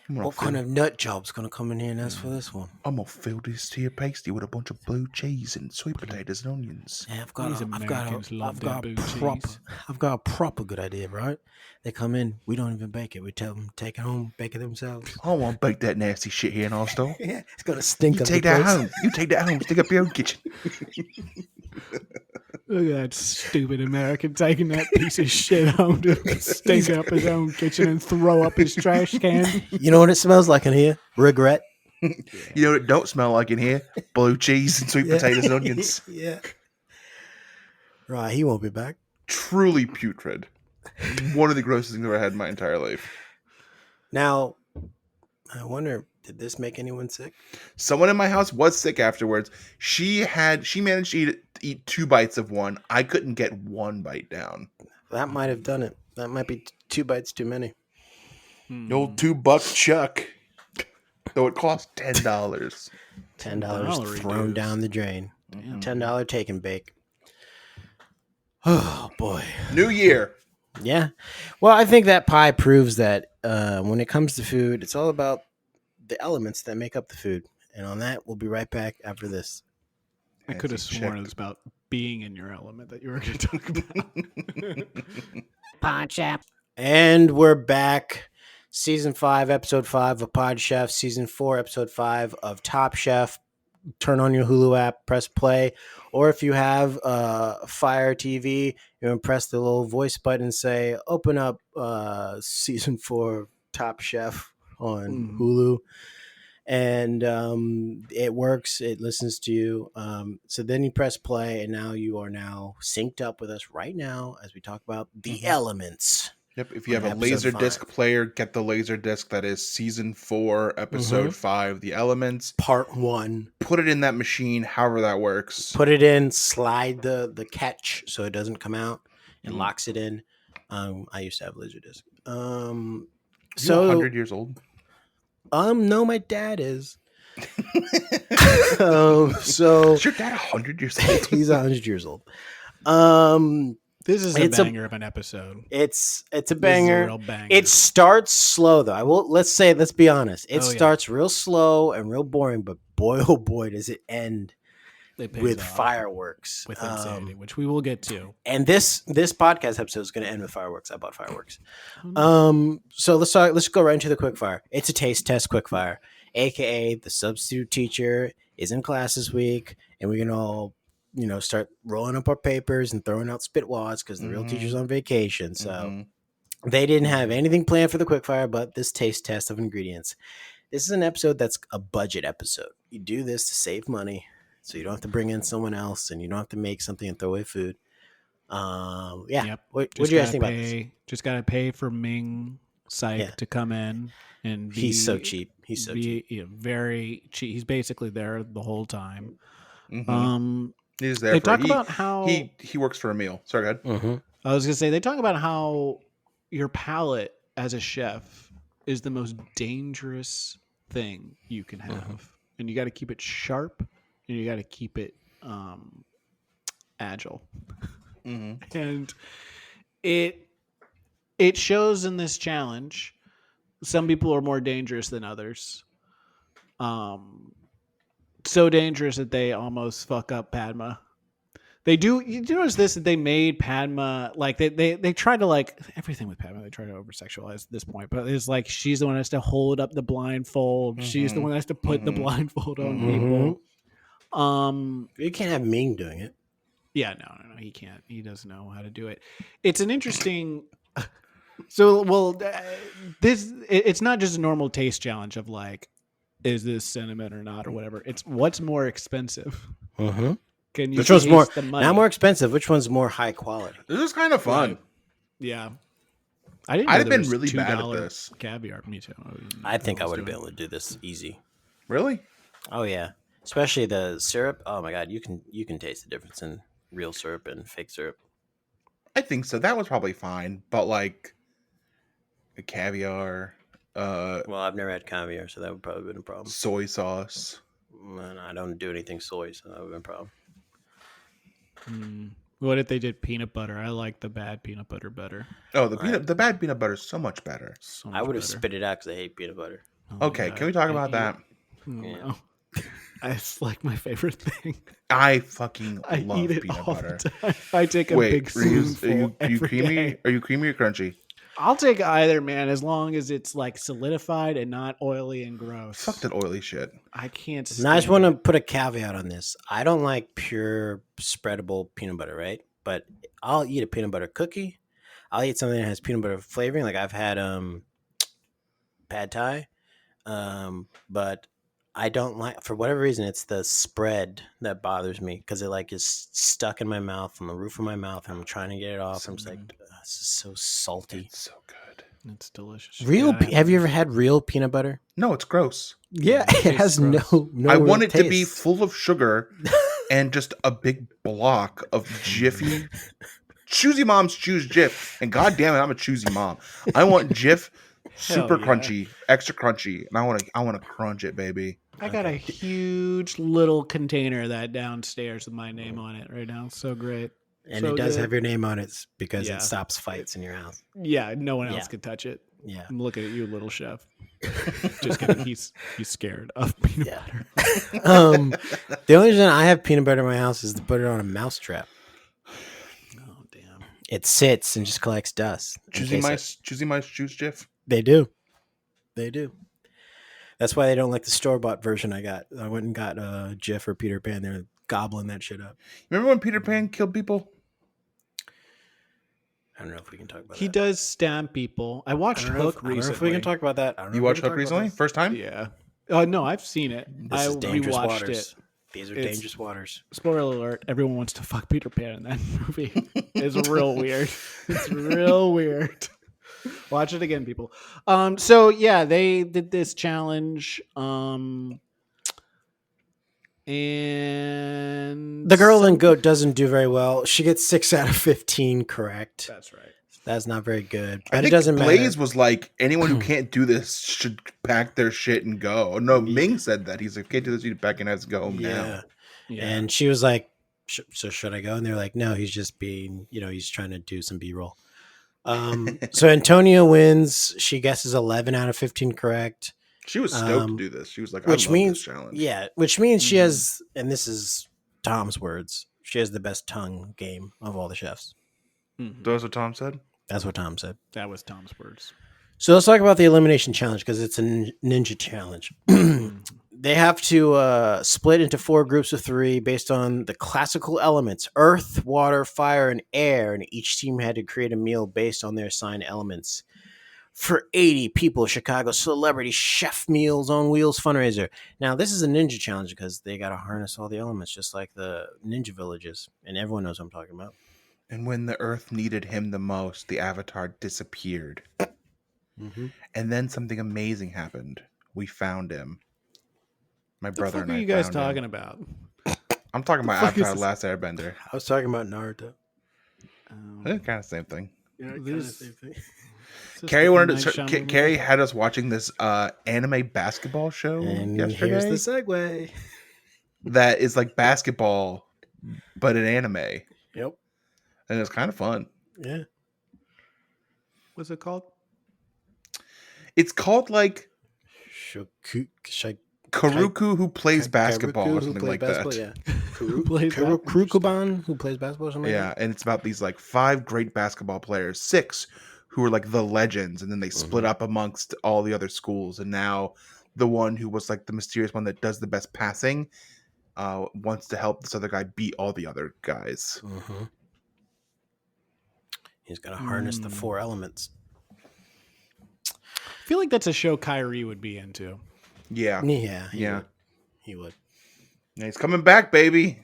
I'm gonna What kind of nut job's gonna come in here and ask for this one? I'm gonna fill this to your pasty with a bunch of blue cheese and sweet potatoes and onions. Yeah, These Americans love their blue cheese. I've got a proper good idea, right? They come in, we don't even bake it. We tell them take it home, bake it themselves. I don't want to bake that nasty shit here in our store. Yeah, it's gonna stink. You of take the that place. home. You take that home. Stick up your own kitchen. Look at that stupid American taking that piece of shit home to stink up his own kitchen and throw up his trash can. You know what it smells like in here? Regret. You know what it don't smell like in here? Blue cheese and sweet potatoes and onions. Yeah. Right, he won't be back. Truly putrid. One of the grossest things I've ever had in my entire life. Now, I wonder, did this make anyone sick? Someone in my house was sick afterwards. She managed to eat 2 bites of one. I couldn't get 1 bite down. That might have done it. That might be 2 bites too many. The old $2 chuck. Though it cost $10. $10 thrown dues. down the drain. Damn. $10 take and bake. Oh boy. New year. Yeah. Well, I think that pie proves that when it comes to food, it's all about the elements that make up the food. And on that, we'll be right back after this. I could have Fancy sworn chick. it was about being in your element that you were going to talk about. Pod Chef. And we're back. Season 5, episode 5 of Pod Chef. Season 4, episode 5 of Top Chef. Turn on your Hulu app, press play. Or if you have Fire TV, you can press the little voice button and say, open up season 4 Top Chef on Hulu. And it works. It listens to you. So then you press play, and now you are now synced up with us right now as we talk about the elements. Yep. If you On have a episode laser 5. disc player, get the laser disc that is season 4, episode 5, The Elements. Part 1. Put it in that machine, however that works. Put it in, slide the catch so it doesn't come out, and locks it in. I used to have Laserdisc. So So 100 years old. no, my dad is. So Is your dad 100 years old? he's 100 years old. This is a It's a- banger of an episode. It's a This is a banger. real banger. It starts slow though. Let's be honest. It Oh, yeah. starts real slow and real boring, but boy oh boy does it end It pays with off fireworks. with insanity, which we will get to. And this podcast episode is going to end with fireworks. I bought fireworks. Oh, So let's go right into the quickfire. It's a taste test quickfire, aka the substitute teacher is in class this week, and we can all start rolling up our papers and throwing out spit wads because the real teacher's on vacation. So Mhm. they didn't have anything planned for the quickfire, but this taste test of ingredients. This is an episode that's a budget episode. You do this to save money, so you don't have to bring in someone else, and you don't have to make something and throw away food. Yeah. Yep. What do you guys think about this? Just got to pay for Ming Syke Yeah. to come in and be, He's so cheap. He's so cheap. very cheap. He's basically there the whole time. Mhm. He's there They for talk about how he works for a meal. Sorry, go ahead. Mm-hmm. I was gonna say they talk about how your palate as a chef is the most dangerous thing you can have, and you got to keep it sharp, and you got to keep it agile, and it shows in this challenge. Some people are more dangerous than others. So dangerous that they almost fuck up Padma. They do. You notice this that they made Padma like they try to like everything with Padma. They try to over sexualize at this point, but it's like she's the one that has to hold up the blindfold. She's the one that has to put the blindfold on people. You can't have Ming doing it. Yeah, no, he can't. He doesn't know how to do it. It's an interesting. So it's not just a normal taste challenge of like, is this cinnamon or not or whatever. It's what's more expensive. Mm-hmm. Can you Which one's more taste the money? not more expensive? Which one's more high quality? This is kind of fun. Yeah. I didn't. I'd know have there been was really bad at $2 this. Caviar. Me too. I think I would have doing been able to do this easy. Really? Oh yeah, especially the syrup. Oh my god, you can taste the difference in real syrup and fake syrup. I think so. That was probably fine, but like a caviar, Well, I've never had caviar, so that would probably been a problem. soy sauce. And I don't do anything soy, so that would have been a problem. What if they did peanut butter? I like the bad peanut butter better. Oh, the bad peanut butter is so much better. So I much would have better. spit it out because I hate peanut butter. Oh, Okay, God. can we talk I about hate- that? No. It's like my favorite thing. I fucking I love eat it peanut all butter. the time. I take a Wait, big are you, spoonful every creamy? day. Are you creamy or crunchy? I'll take either, man, as long as it's like solidified and not oily and gross. Fuck that oily shit. I can't. Now I just stand want to it. put a caveat on this. I don't like pure spreadable peanut butter, right? But I'll eat a peanut butter cookie. I'll eat something that has peanut butter flavoring. Like I've had pad thai, but I don't like, for whatever reason, it's the spread that bothers me because it like is stuck in my mouth, on the roof of my mouth, and I'm trying to get it off. I'm just like, this is so salty. It's so good. It's delicious. Real? Yeah, Have you ever had real peanut butter? No, it's gross. Yeah, it tastes has gross. no. I real want it to be taste. full of sugar and just a big block of Jiffy. Choosy moms choose Jif, and god damn it, I'm a choosy mom. I want Jif super yeah. crunchy, extra crunchy, and I want to crunch it, baby. I got a huge little container of that downstairs with my name on it right now. So great. And So it does good. have your name on it because Yeah. it stops fights in your house. Yeah, no one else Yeah. could touch it. Yeah. I'm looking at you, little chef. Just kidding. He's scared of peanut Yeah. butter. The only reason I have peanut butter in my house is to put it on a mouse trap. Oh damn. It sits and just collects dust. in Choosy case mice choose Jif. They do. They do. That's why they don't like the store-bought version I got. I went and got Jif or Peter Pan. They're gobbling that shit up. Remember when Peter Pan killed people? I don't know if we can talk about He that. does stab people. I watched I don't know Hook if- I don't know recently. if we can talk about that. I don't know You if we watched can Hook talk about recently? this. First time? Yeah. Oh no, I've seen it. This is dangerous rewatched waters. it. These are It's- dangerous waters. Spoiler alert, everyone wants to fuck Peter Pan in that movie. It's real weird. It's real weird. Watch it again, people. So yeah, they did this challenge. And The girl in Goat doesn't do very well. She gets 6 out of 15 correct. That's right. That's not very good. I But it think doesn't Blaze matter. was like, anyone who can't do this should pack their shit and go. No, Ming said that. He's like, can't do this, you pack and have to go home now. Yeah. And she was like, so should I go? And they're like, no, he's just being, he's trying to do some B-roll. So Antonia wins. She guesses 11 out of 15 correct. She was stoked to do this. She was like, I Which love means, this challenge. yeah, which means she has, and this is Tom's words, she has the best tongue game of all the chefs. Mhm. That's what Tom said? That's what Tom said. That was Tom's words. So let's talk about the elimination challenge because it's a ninja challenge. They have to split into 4 groups of 3 based on the classical elements: earth, water, fire, and air. And each team had to create a meal based on their assigned elements. For 80 people, Chicago Celebrity Chef Meals on Wheels fundraiser. Now, this is a ninja challenge because they got to harness all the elements, just like the ninja villages. And everyone knows what I'm talking about. And when the earth needed him the most, the avatar disappeared. Mm-hmm. And then something amazing happened. We found him. My What the brother fuck and are I you guys found talking him. about? I'm talking about fuck is Avatar: this? Last Airbender. I was talking about Naruto. Kind of same thing. This- Carrie wanted Night to. Shyamalan Carrie movie? had us watching this anime basketball show And yesterday. here's the segue. That is like basketball, but an anime, Yep. and it's kind of fun. Yeah. What's it called? It's called like Karuku who plays basketball or something like that. Yeah. Who plays that? Kurukuban, who plays basketball or something Yeah, like and it's about these like 5 great basketball players, 6 who are like the legends, and then they split up amongst all the other schools. And now the one who was like the mysterious one that does the best passing wants to help this other guy beat all the other guys. that? Mm-hmm. He's got to harness the 4 elements. I feel like that's a show Kyrie would be into. Yeah, Yeah. yeah. He would. And he's coming back, baby.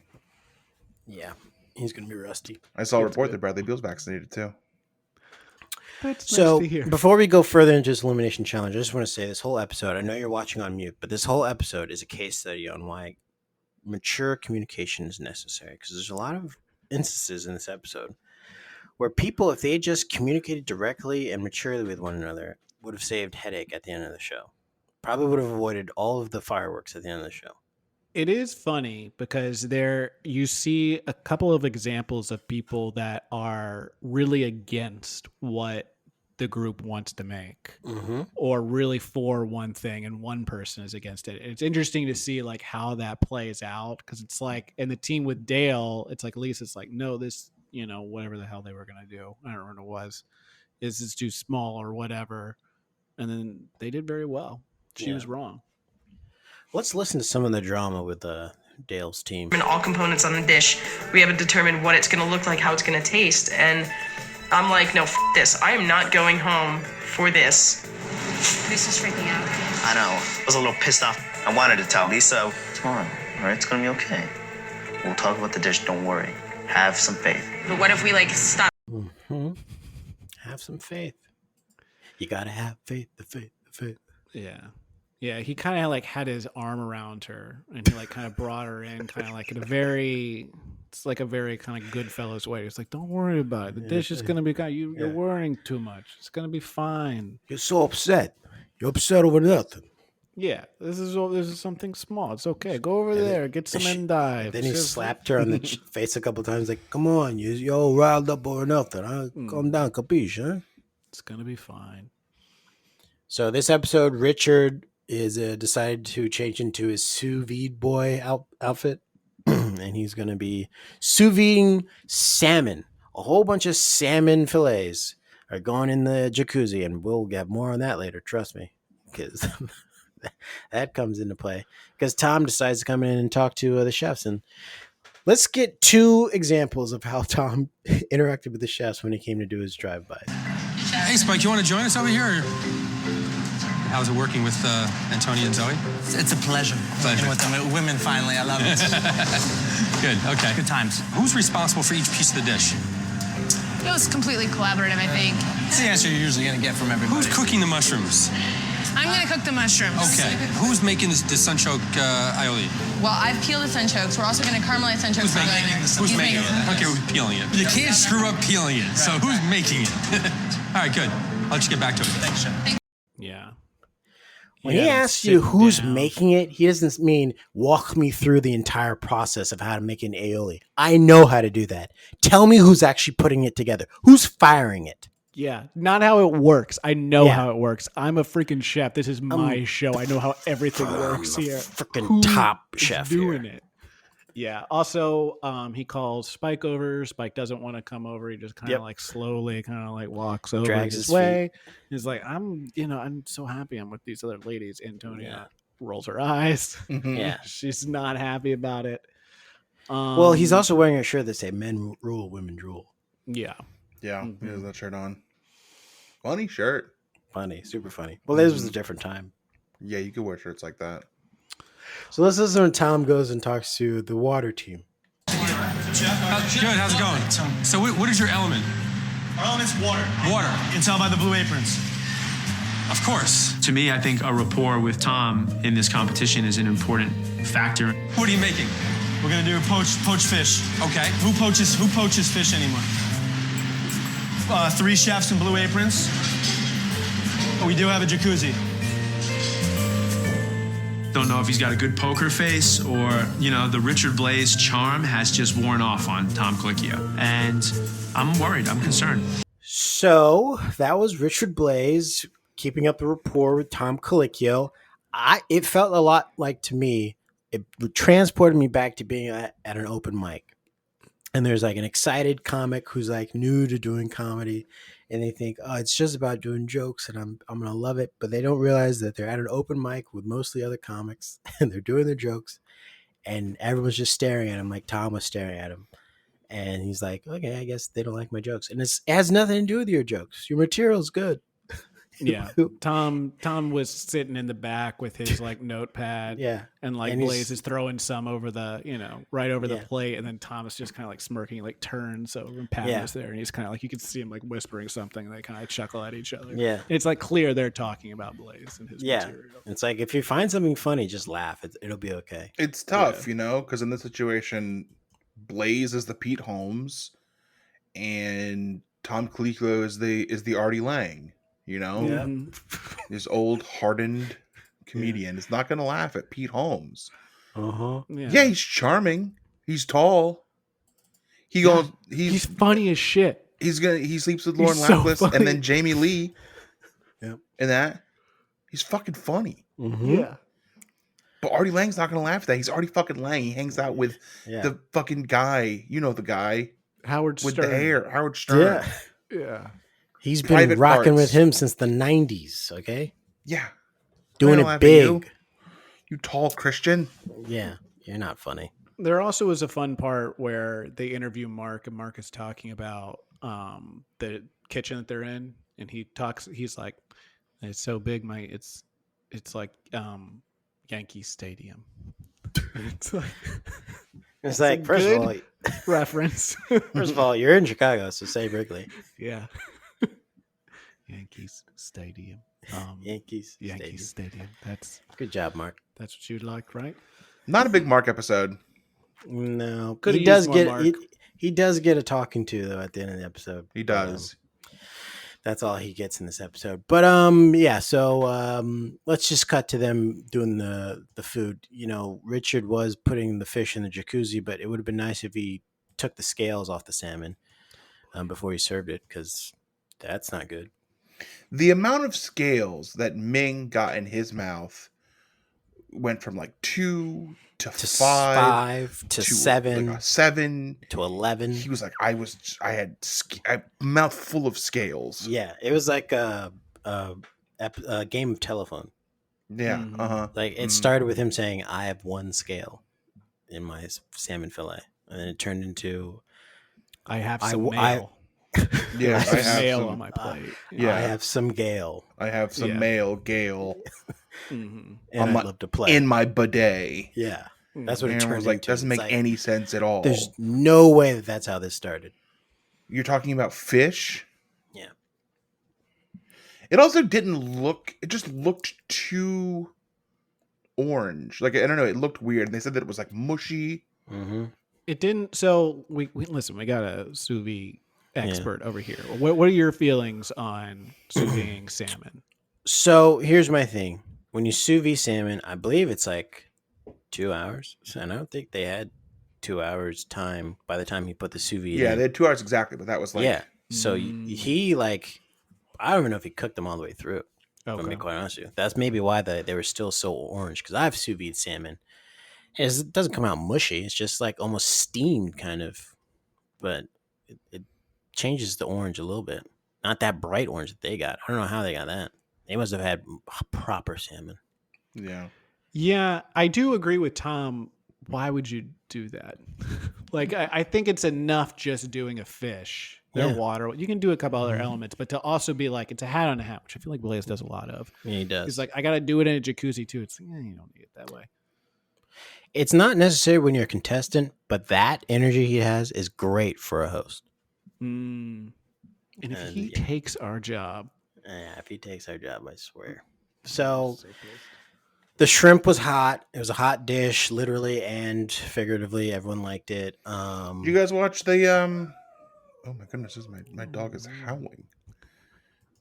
Yeah. He's going to be rusty. I saw a report that Bradley Beal's vaccinated too. That's So nice to hear. before we go further into this elimination challenge, I just want to say this whole episode, I know you're watching on mute, but this whole episode is a case study on why mature communication is necessary. Because there's a lot of instances in this episode where people, if they just communicated directly and maturely with one another, would have saved headache at the end of the show. Probably would have avoided all of the fireworks at the end of the show. It is funny because there you see a couple of examples of people that are really against what the group wants to make, Mm-hmm. or really for one thing, and one person is against it. It's interesting to see like how that plays out, because it's like in the team with Dale, it's like Lisa's like, no, this, whatever the hell they were gonna do, I don't remember what it was, is it's too small or whatever, and then they did very well. She Yeah. was wrong. Let's listen to some of the drama with Dale's team. determine all components on the dish. We haven't determined what it's going to look like, how it's going to taste. And I'm like, no, this. I am not going home for this. Lisa's freaking out. I know. I was a little pissed off. I wanted to tell Lisa. Tomorrow, all right? It's gonna be okay. We'll talk about the dish. Don't worry. Have some faith. But what if we like stop? Have some faith. You gotta have faith. The faith. Yeah. Yeah, he kind of like had his arm around her, and he like kind of brought her in, kind of like in a very, it's like a very kind of Goodfellas way. It's like, don't worry about it. The dish is gonna be good. You're worrying too much. It's gonna be fine. You're so upset. You're upset over nothing. Yeah, this is something small. It's okay. Go over there, get some endive. Then he slapped her on the face a couple times, like, "Come on, you're all riled up over nothing. Huh? Calm down, capiche, huh?" It's gonna be fine. So this episode, Richard is decided to change into his sous vide boy outfit, and he's going to be sous videing salmon. A whole bunch of salmon fillets are going in the jacuzzi, and we'll get more on that later. Trust me, because that comes into play. Because Tom decides to come in and talk to the chefs, and let's get 2 examples of how Tom interacted with the chefs when he came to do his drive-by. Hey, Spike, you want to join us over here? How's it working with Antonia and Zoe? It's a pleasure. Working with them. Women, finally. I love it. Good, okay. Good times. Who's responsible for each piece of the dish? It was completely collaborative, I think. That's the answer you're usually going to get from everybody. Who's cooking the mushrooms? I'm going to cook the mushrooms. Okay. Who's making the sunchoke aioli? Well, I've peeled the sunchokes. We're also going to caramelize sunchokes. Who's making it? Okay, we're peeling it. You can't screw up peeling it, so who's making it? All right, good. I'll let you get back to it. Thanks, Chef. Yeah. When he asks you who's making it, he doesn't mean walk me through the entire process of how to make an aioli. I know how to do that. Tell me who's actually putting it together. Who's firing it? Yeah, not how it works. I know how it works. I'm a freaking chef. This is my show. I know how everything works here. Freaking top chef doing here. it. Yeah. Also, he calls Spike over. Spike doesn't want to come over. He just kind of like slowly kind of like walks over Drags his his way. He's like, I'm so happy I'm with these other ladies. Antonia rolls her eyes. Yeah. She's not happy about it. Well, he's also wearing a shirt that says "Men rule, women drool." Yeah. Yeah, he has that shirt on. Funny shirt. Funny, super funny. Well, this was a different time. Yeah, you could wear shirts like that. So let's listen when Tom goes and talks to the water team. Good, how's it going? So what is your element? Our element's water. Water. You can tell by the blue aprons. Of course. To me, I think a rapport with Tom in this competition is an important factor. What are you making? We're gonna do poached fish. Okay. Who poaches fish anymore? 3 chefs in blue aprons. But we do have a jacuzzi. Don't know if he's got a good poker face or, the Richard Blaze charm has just worn off on Tom Colicchio. And I'm worried. I'm concerned. So that was Richard Blaze keeping up the rapport with Tom Colicchio. It felt a lot like, to me, it transported me back to being at an open mic. And there's like an excited comic who's like new to doing comedy, and they think, oh, it's just about doing jokes and I'm going to love it. But they don't realize that they're at an open mic with mostly other comics and they're doing their jokes and everyone's just staring at him like Tom was staring at him. And he's like, okay, I guess they don't like my jokes. And it has nothing to do with your jokes. Your material's good. Yeah. Tom was sitting in the back with his like notepad. Yeah. And like Blaze is throwing some over the, right over the plate. And then Thomas just kind of like smirking, like turns over and Pat is there. And he's kind of like, you can see him like whispering something. And they kind of chuckle at each other. Yeah. It's like clear they're talking about Blaze and his material. It's like, if you find something funny, just laugh. It'll be okay. It's tough, because in this situation, Blaze is the Pete Holmes and Tom Colicchio is the Artie Lang. This old hardened comedian is not going to laugh at Pete Holmes. Yeah, he's charming. He's tall. He's funny as shit. He sleeps with Lauren Lapkus and then Jamie Lee. Yep. And that he's fucking funny. Yeah. But Artie Lang's not going to laugh at that. He's Artie fucking Lang. He hangs out with the fucking guy. You know the guy. Howard Stern. With the hair. Howard Stern. Yeah. He's been rocking with him since the 90s, okay? Yeah. Doing it big. You tall Christian. Yeah, you're not funny. There also is a fun part where they interview Mark, and Mark is talking about the kitchen that they're in, and he's like, it's so big, It's like Yankee Stadium. It's like, first of all, reference. First of all, you're in Chicago, so say Wrigley. Yeah. Yankees Stadium. Yankees Stadium. That's good job, Mark. That's what you'd like, right? Not a big Mark episode. No, Could've he does used more get Mark. he does get a talking to though at the end of the episode. He does. That's all he gets in this episode. But yeah, so let's just cut to them doing the food. You know, Richard was putting the fish in the jacuzzi, but it would have been nice if he took the scales off the salmon before he served it, because that's not good. The amount of scales that Ming got in his mouth went from like 2 to 5 to 7 like 7 to 11. He was like, I had a mouth full of scales. Yeah, it was like a game of telephone. Yeah, Like it started with him saying, "I have one scale in my salmon fillet," and then it turned into, I have some mail. Yeah, I have some mail on my plate. I have some Gale. I have some male Gale. And I'd love to play in my bidet. Yeah, that's what it Aaron turned was like, into. doesn't It's make like, any sense at all. There's no way that that's how this started. You're talking about fish? Yeah. It also didn't look, it just looked too orange. Like, I don't know, it looked weird. And they said that it was like mushy. Mm-hmm. It didn't. So we listen. We got a sous vide expert over here. What are your feelings on sous videing salmon? So here's my thing: when you sous vide salmon, I believe it's like 2 hours. So I don't think they had 2 hours time by the time he put the sous vide. Yeah, in. they had 2 hours exactly, but that was like So he like, I don't even know if he cooked them all the way through. I'm gonna be quite honest with you. That's maybe why they were still so orange, because I've sous vide salmon. It doesn't come out mushy. It's just like almost steamed kind of, but it changes the orange a little bit. Not that bright orange that they got. I don't know how they got that. They must have had proper salmon. Yeah. Yeah, I do agree with Tom. Why would you do that? Like, I think it's enough just doing a fish. Their water. You can do a couple other elements, but to also be like, it's a hat on a hat, which I feel like Blaze does a lot of. Yeah, he does. He's like, I got to do it in a jacuzzi too. It's like, you don't need it that way. It's not necessary when you're a contestant, but that energy he has is great for a host. And if he takes our job. Yeah, if he takes our job, I swear. So the shrimp was hot. It was a hot dish, literally and figuratively. Everyone liked it. You guys watch the oh my goodness, my dog is howling.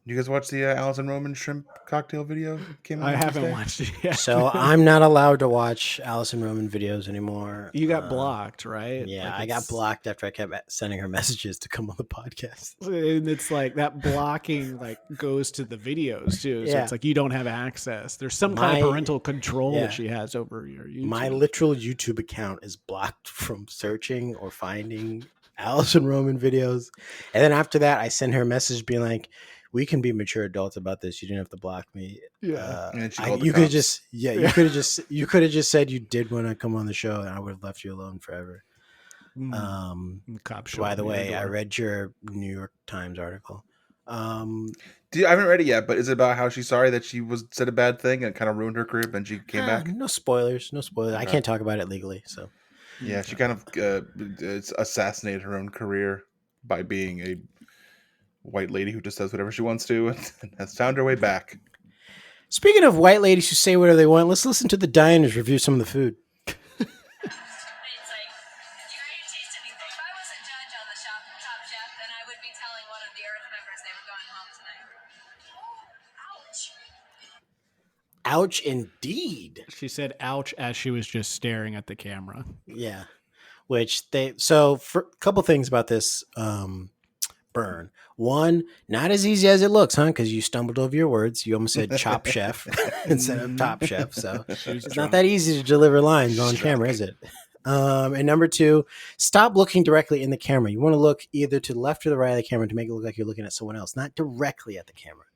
You guys watch the Alison Roman shrimp cocktail video? Came out I haven't Tuesday? watched it yet. So I'm not allowed to watch Alison Roman videos anymore. You got blocked, right? Yeah, Like I got blocked after I kept sending her messages to come on the podcast. And it's like that blocking like goes to the videos too. So Yeah. it's like you don't have access. There's some kind of parental control that she has over your YouTube. My literal YouTube account is blocked from searching or finding Alison Roman videos. And then after that, I send her a message being like, we can be mature adults about this. You didn't have to block me. Yeah. And she called the you could cops. just you could have just said you did want to come on the show, and I would have left you alone forever. The cop show By the up at your way, I door. read your New York Times article. I haven't read it yet, but is it about how she's sorry that she said a bad thing and kind of ruined her career, and she came back? No spoilers. I Okay. can't talk about it legally. So Yeah, she kind of assassinated her own career by being a white lady who just does whatever she wants to and has found her way back. speaking of white ladies who say whatever they want, let's listen to the diners review some of the food. Ouch, indeed. She said ouch as she was just staring at the camera. Yeah. For a couple things about this burn. One, not as easy as it looks, huh? Because you stumbled over your words. You almost said chop chef instead of top chef. So it's not that easy to deliver lines on camera, is it? And number two, stop looking directly in the camera. You want to look either to the left or the right of the camera to make it look like you're looking at someone else, not directly at the camera.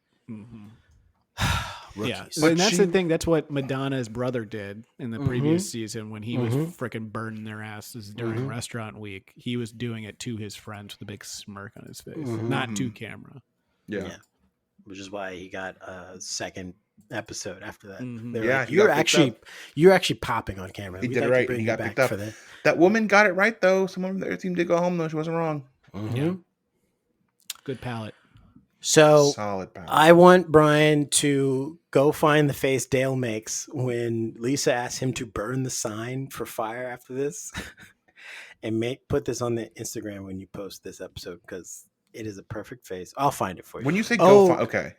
Yeah, Rookies. and that's the thing. That's what Madonna's brother did in the previous season when he was Mhm. freaking burning their asses during restaurant week. He was doing it to his friends with a big smirk on his face, not to camera. Yeah. Which is why he got a second episode after that. Mhm. They were Yeah, like, he got you're actually popping on camera. He We'd did like it to right. bring He you got back picked up. for that. That woman got it right though. Someone from their team did go home though. She wasn't wrong. Yeah. Good palate. So Solid power. I want Brian to go find the face Dale makes when Lisa asks him to burn the sign for fire after this, and put this on the Instagram when you post this episode because it is a perfect face. I'll find it for you. When you say go, Oh. okay.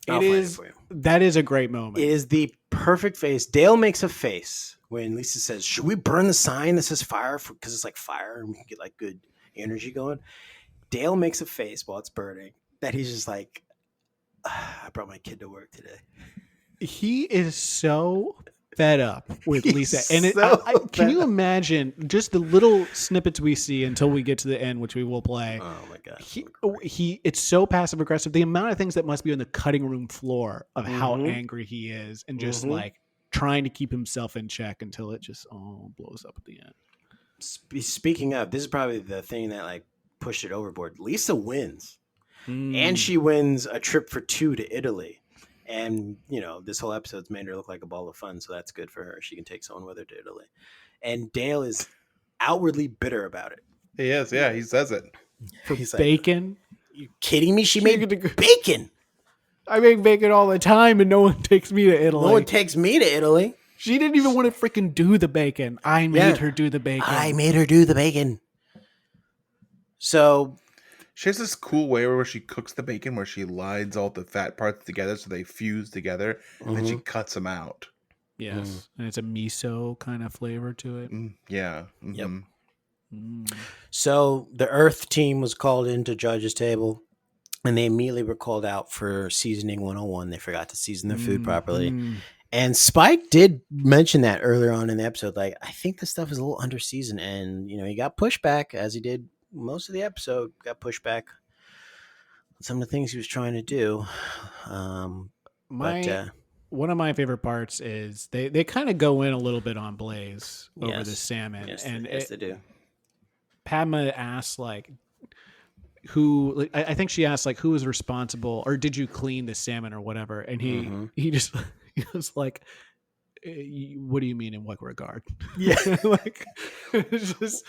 I'll It find is. for you. That is a great moment. It is the perfect face. Dale makes a face when Lisa says, "Should we burn the sign that says fire because it's like fire and we can get like good energy going?" Dale makes a face while it's burning that he's just like, "I brought my kid to work today." He is so fed up with He's Lisa, and so can fed you up. imagine just the little snippets we see until we get to the end, which we will play? Oh my god. It's so passive aggressive. The amount of things that must be on the cutting room floor of how Mhm. angry he is, and just Mhm. like trying to keep himself in check until it just all blows up at the end. Speaking of, this is probably the thing that like pushed it overboard. Lisa wins. Mm. And she wins a trip for 2 to Italy. And, this whole episode's made her look like a ball of fun, so that's good for her. She can take someone with her to Italy. And Dale is outwardly bitter about it. He is. Yeah, he says it. For He's like, bacon. you kidding me? She made bacon. I make bacon all the time, and no one takes me to Italy. No one takes me to Italy. She didn't even want to freaking do the bacon. I made Yeah. her do the bacon. I made her do the bacon. So She has this cool way where she cooks the bacon, where she lines all the fat parts together so they fuse together, and then she cuts them out. Yes, and it's a miso kind of flavor to it. Yeah. Yep. Mhm. So the Earth team was called into judges' table, and they immediately were called out for seasoning 101. They forgot to season their food properly. And Spike did mention that earlier on in the episode. Like, I think this stuff is a little under seasoned, and he got pushback as he did most of the episode. Got pushback on some of the things he was trying to do. One of my favorite parts is they kind of go in a little bit on Blaze over Yes. the salmon, Yes, and yes, they do. Padma asks like, who? Like, I think she asked like, who was responsible, or did you clean the salmon or whatever? And he just he was like, what do you mean in what regard? Yeah. Like it's just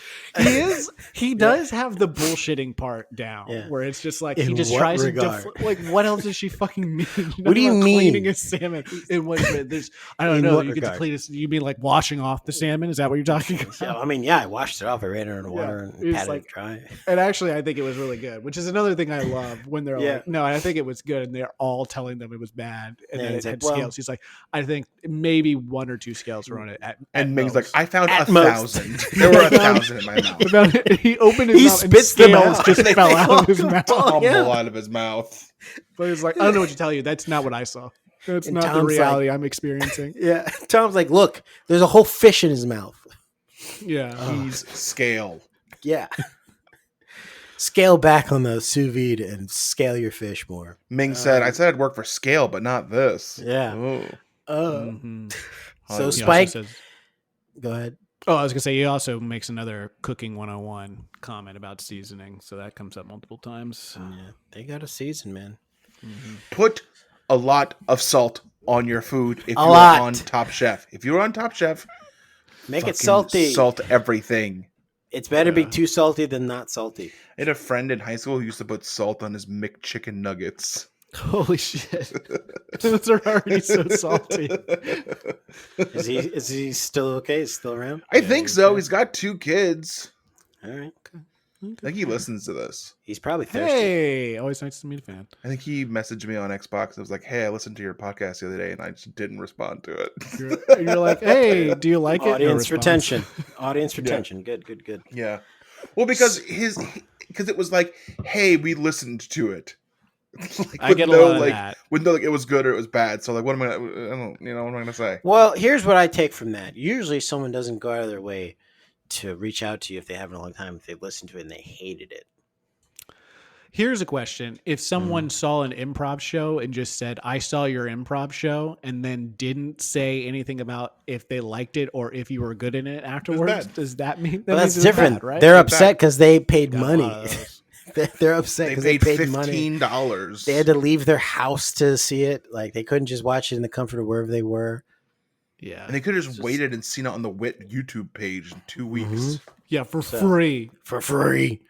he does have the bullshitting part down where it's just like he In just what tries regard? to like what else does she fucking mean? What do you mean? Cleaning a salmon in what there's I don't In know. what You get to regard? clean it. You mean like washing off the salmon? Is that what you're talking about? Yeah, I mean, I washed it off. I ran it in the water It and was patted like- it dry. And actually, I think it was really good, which is another thing I love when they're Yeah. like, no, I think it was good. And they're all telling them it was bad. And Yeah, then he's it like, had well- scales. He's like, I think maybe 1 or 2 scales were on it. And Ming's like, most. I found At 1,000. There were 1,000 in my mouth. He opened his He mouth and spits them scales out. just They fell out of his fall mouth. Tumble Yeah. out of his mouth. But he's like, I don't know what to tell you. That's not what I saw. That's And not the Tom's reality I'm experiencing. Yeah. Tom's like, look, there's a whole fish in his mouth. Yeah. He's scale. Yeah. Scale back on the sous vide and scale your fish more. Ming said, I said I'd work for scale, but not this. Yeah. Ooh. Mhm. So He also He Spike, also says- go ahead. Oh, I was gonna say he also makes another cooking 101 comment about seasoning, so that comes up multiple times. Yeah, they got a season, man. Put a lot of salt on your food if A you're lot. on Top Chef. If you're on Top Chef, Make it fucking salty. Salt everything. It's better be too salty than not salty. I had a friend in high school who used to put salt on his McChicken nuggets. Holy shit! Those are already so salty. Is he still okay? Is he still around? I think so. He's got 2 kids. All right. I think he listens to this. He's probably thirsty. Hey, always nice to meet a fan. I think he messaged me on Xbox. I was like, hey, I listened to your podcast the other day, and I just didn't respond to it. You're like, hey, do you like it? No Audience response. retention. Audience retention. Good, good, good. Yeah. Well, because because it was like, hey, we listened to it. Like, I get a lot of like, that. with no, like, it was good or it was bad. So like, what am I? I don't, what am I gonna say? Well, here's what I take from that. Usually someone doesn't go out of their way to reach out to you if they haven't in a long time, if they listened to it and they hated it. Here's a question. If someone saw an improv show and just said, I saw your improv show, and then didn't say anything about if they liked it or if you were good in it afterwards, bad. does that mean Well, that that's means it's different. bad, right? They're It's bad. upset because they paid Got a money. lot of those. They're upset because they paid money. $15. They had to leave their house to see it. Like they couldn't just watch it in the comfort of wherever they were. Yeah, and they could have just waited and seen it on the WIT YouTube page in 2 weeks. Yeah, for free. For free.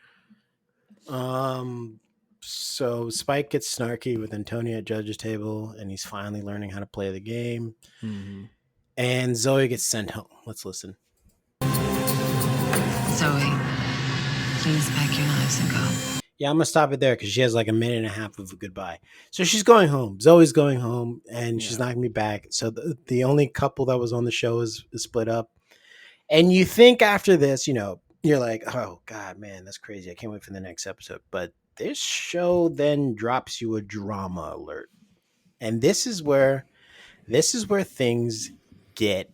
So Spike gets snarky with Antonio at judge's table, and he's finally learning how to play the game. Mm-hmm. And Zoe gets sent home. Let's listen. Zoe, please pack your knives and go. Yeah, I'm going to stop it there because she has like a minute and a half of a goodbye. So she's going home. Zoe's going home, and she's not going to be back. So the only couple that was on the show is split up. And you think after this, you know, you're like, oh, God, man, that's crazy. I can't wait for the next episode. But this show then drops you a drama alert. And this is where things get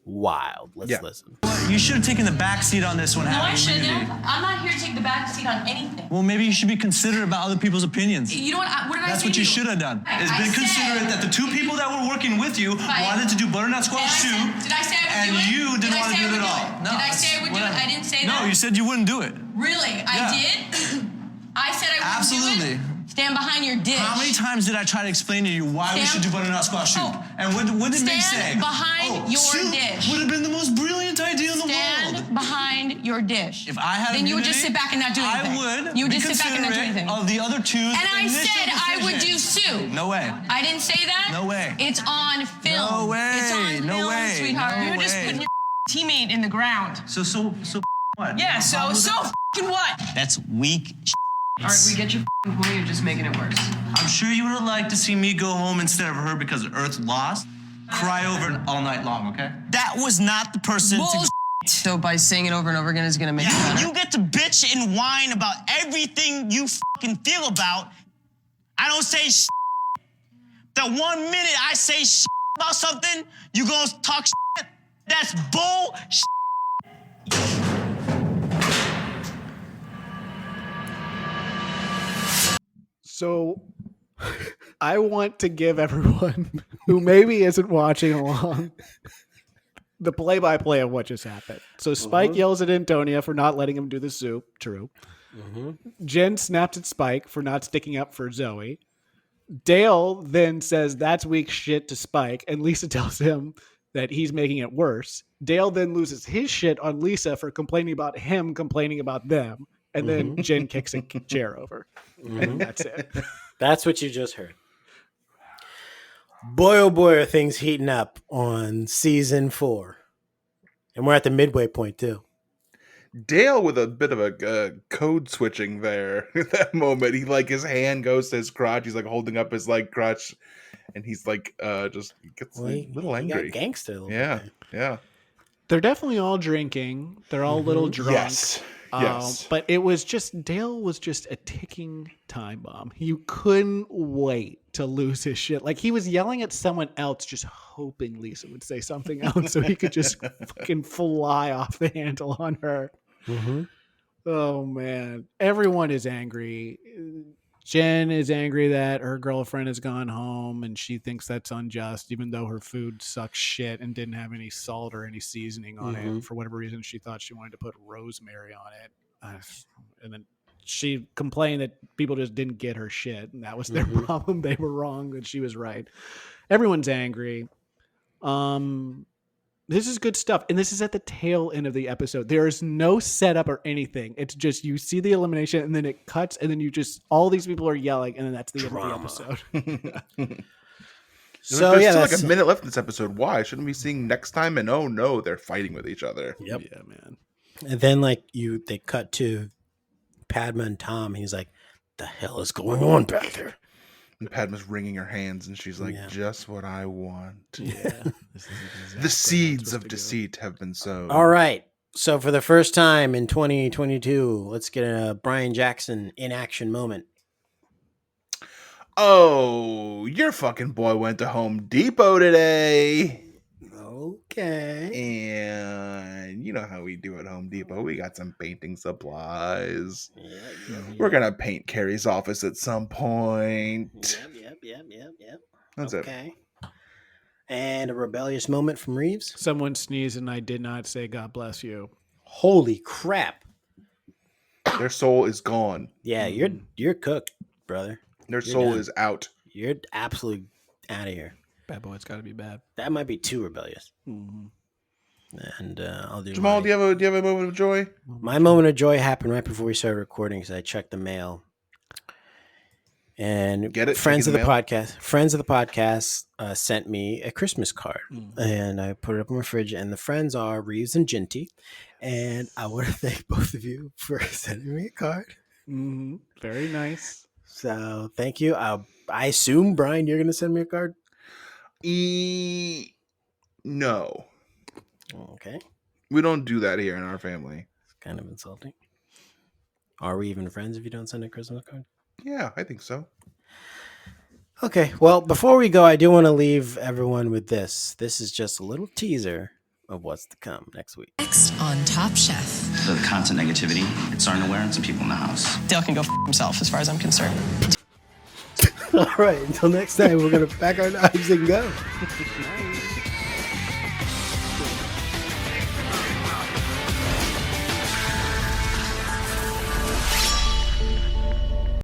wild. Let's listen. You should have taken the back seat on this one. No, I Happy shouldn't Unity. have. I'm not here to take the back seat on anything. Well, maybe you should be considerate about other people's opinions. You know what? What did I That's say what to you should have done. I Is been said- considerate that the two people that were working with you wanted to do butternut squash soup, Did I say I would and do it? you Did didn't I want say to I do it would at all. do it? Did I say I would do it? I didn't say No, that. you said you wouldn't do it. Really? I Yeah. did? I said I wouldn't Absolutely. do it? Stand behind your dish. How many times did I try to explain to you why we should do butternut squash soup? And what did Nick say? Stand behind your soup dish. would have been the most brilliant idea in the world. Stand behind your dish. If I had then you would immunity, just sit back and not do anything. I would. You would be just sit back and not do considerate anything. Of the other two's And I initial said I would do decision. soup. No way. I didn't say that. No way. It's on film. No way. It's on No film, way. sweetheart. No You're just way. putting your teammate in the ground. So what? Yeah. So f***ing what? That's weak. All right, we get your point. You're just making it worse. I'm sure you would have liked to see me go home instead of her because Earth lost. Cry over it all night long, okay? That was not the person Bullshit. So by saying it over and over again is gonna make it better. You get to bitch and whine about everything you fucking feel about. I don't say shit. The 1 minute I say shit about something, you gonna talk shit. That's bull shit. So I want to give everyone who maybe isn't watching along the play-by-play of what just happened. So Spike yells at Antonia for not letting him do the soup. True. Jen snaps at Spike for not sticking up for Zoe. Dale then says that's weak shit to Spike, and Lisa tells him that he's making it worse. Dale then loses his shit on Lisa for complaining about him complaining about them. And then Jen kicks a chair over. And that's it. That's what you just heard. Boy, oh boy, are things heating up on season 4. And we're at the midway point, too. Dale with a bit of a code switching there at that moment. He like his hand goes to his crotch. He's like holding up his like crotch, and he's like just gets a little angry. Gangster. A little Yeah, bit. yeah. They're definitely all drinking. They're all a little drunk. Yes. Yes. But it was just, Dale was just a ticking time bomb. You couldn't wait to lose his shit. Like he was yelling at someone else, just hoping Lisa would say something else so he could just fucking fly off the handle on her. Oh man. Everyone is angry. Jen is angry that her girlfriend has gone home and she thinks that's unjust, even though her food sucks shit and didn't have any salt or any seasoning on it. For whatever reason, she thought she wanted to put rosemary on it. And then she complained that people just didn't get her shit. And that was their problem. They were wrong and she was right. Everyone's angry. This is good stuff. And this is at the tail end of the episode. There is no setup or anything. It's just you see the elimination and then it cuts and then you just, all these people are yelling and then that's the end of the episode. So There's yeah, still that's like a minute left in this episode. Why shouldn't we be seeing next time? And oh no, they're fighting with each other. Yep. Yeah, man. And then they cut to Padma and Tom. He's like, "The hell is going on back there?" And Padma's wringing her hands, and she's like, "Just what I want." Yeah. The seeds of deceit have been sown. All right. So for the first time in 2022, let's get a Brian Jackson in action moment. Oh, your fucking boy went to Home Depot today. Okay. And you know how we do at Home Depot. We got some painting supplies. We're going to paint Carrie's office at some point. Yep. That's it. Okay. And a rebellious moment from Reeves. Someone sneezed and I did not say God bless you. Holy crap. Their soul is gone. Yeah, you're cooked, brother. Their You're soul done. is out. You're absolutely out of here. Bad boy, it's got to be bad. That might be too rebellious. Mm-hmm. And I'll do Jamal, my, do you have a moment of joy? my moment of joy happened right before we started recording because I checked the mail. And Get it? friends of the Checking podcast sent me a Christmas card, and I put it up on my fridge. And the friends are Reeves and Ginty, and I want to thank both of you for sending me a card. Mm-hmm. Very nice. So thank you. I assume Brian, you're going to send me a card. No. Okay. We don't do that here in our family. It's kind of insulting. Are we even friends if you don't send a Christmas card? Yeah, I think so. Okay. Well, before we go, I do want to leave everyone with this. This is just a little teaser of what's to come next week. Next on Top Chef. The constant negativity, it's starting to wear on some people in the house. Dale can go himself as far as I'm concerned. All right. Until next time, we're going to pack our knives and go.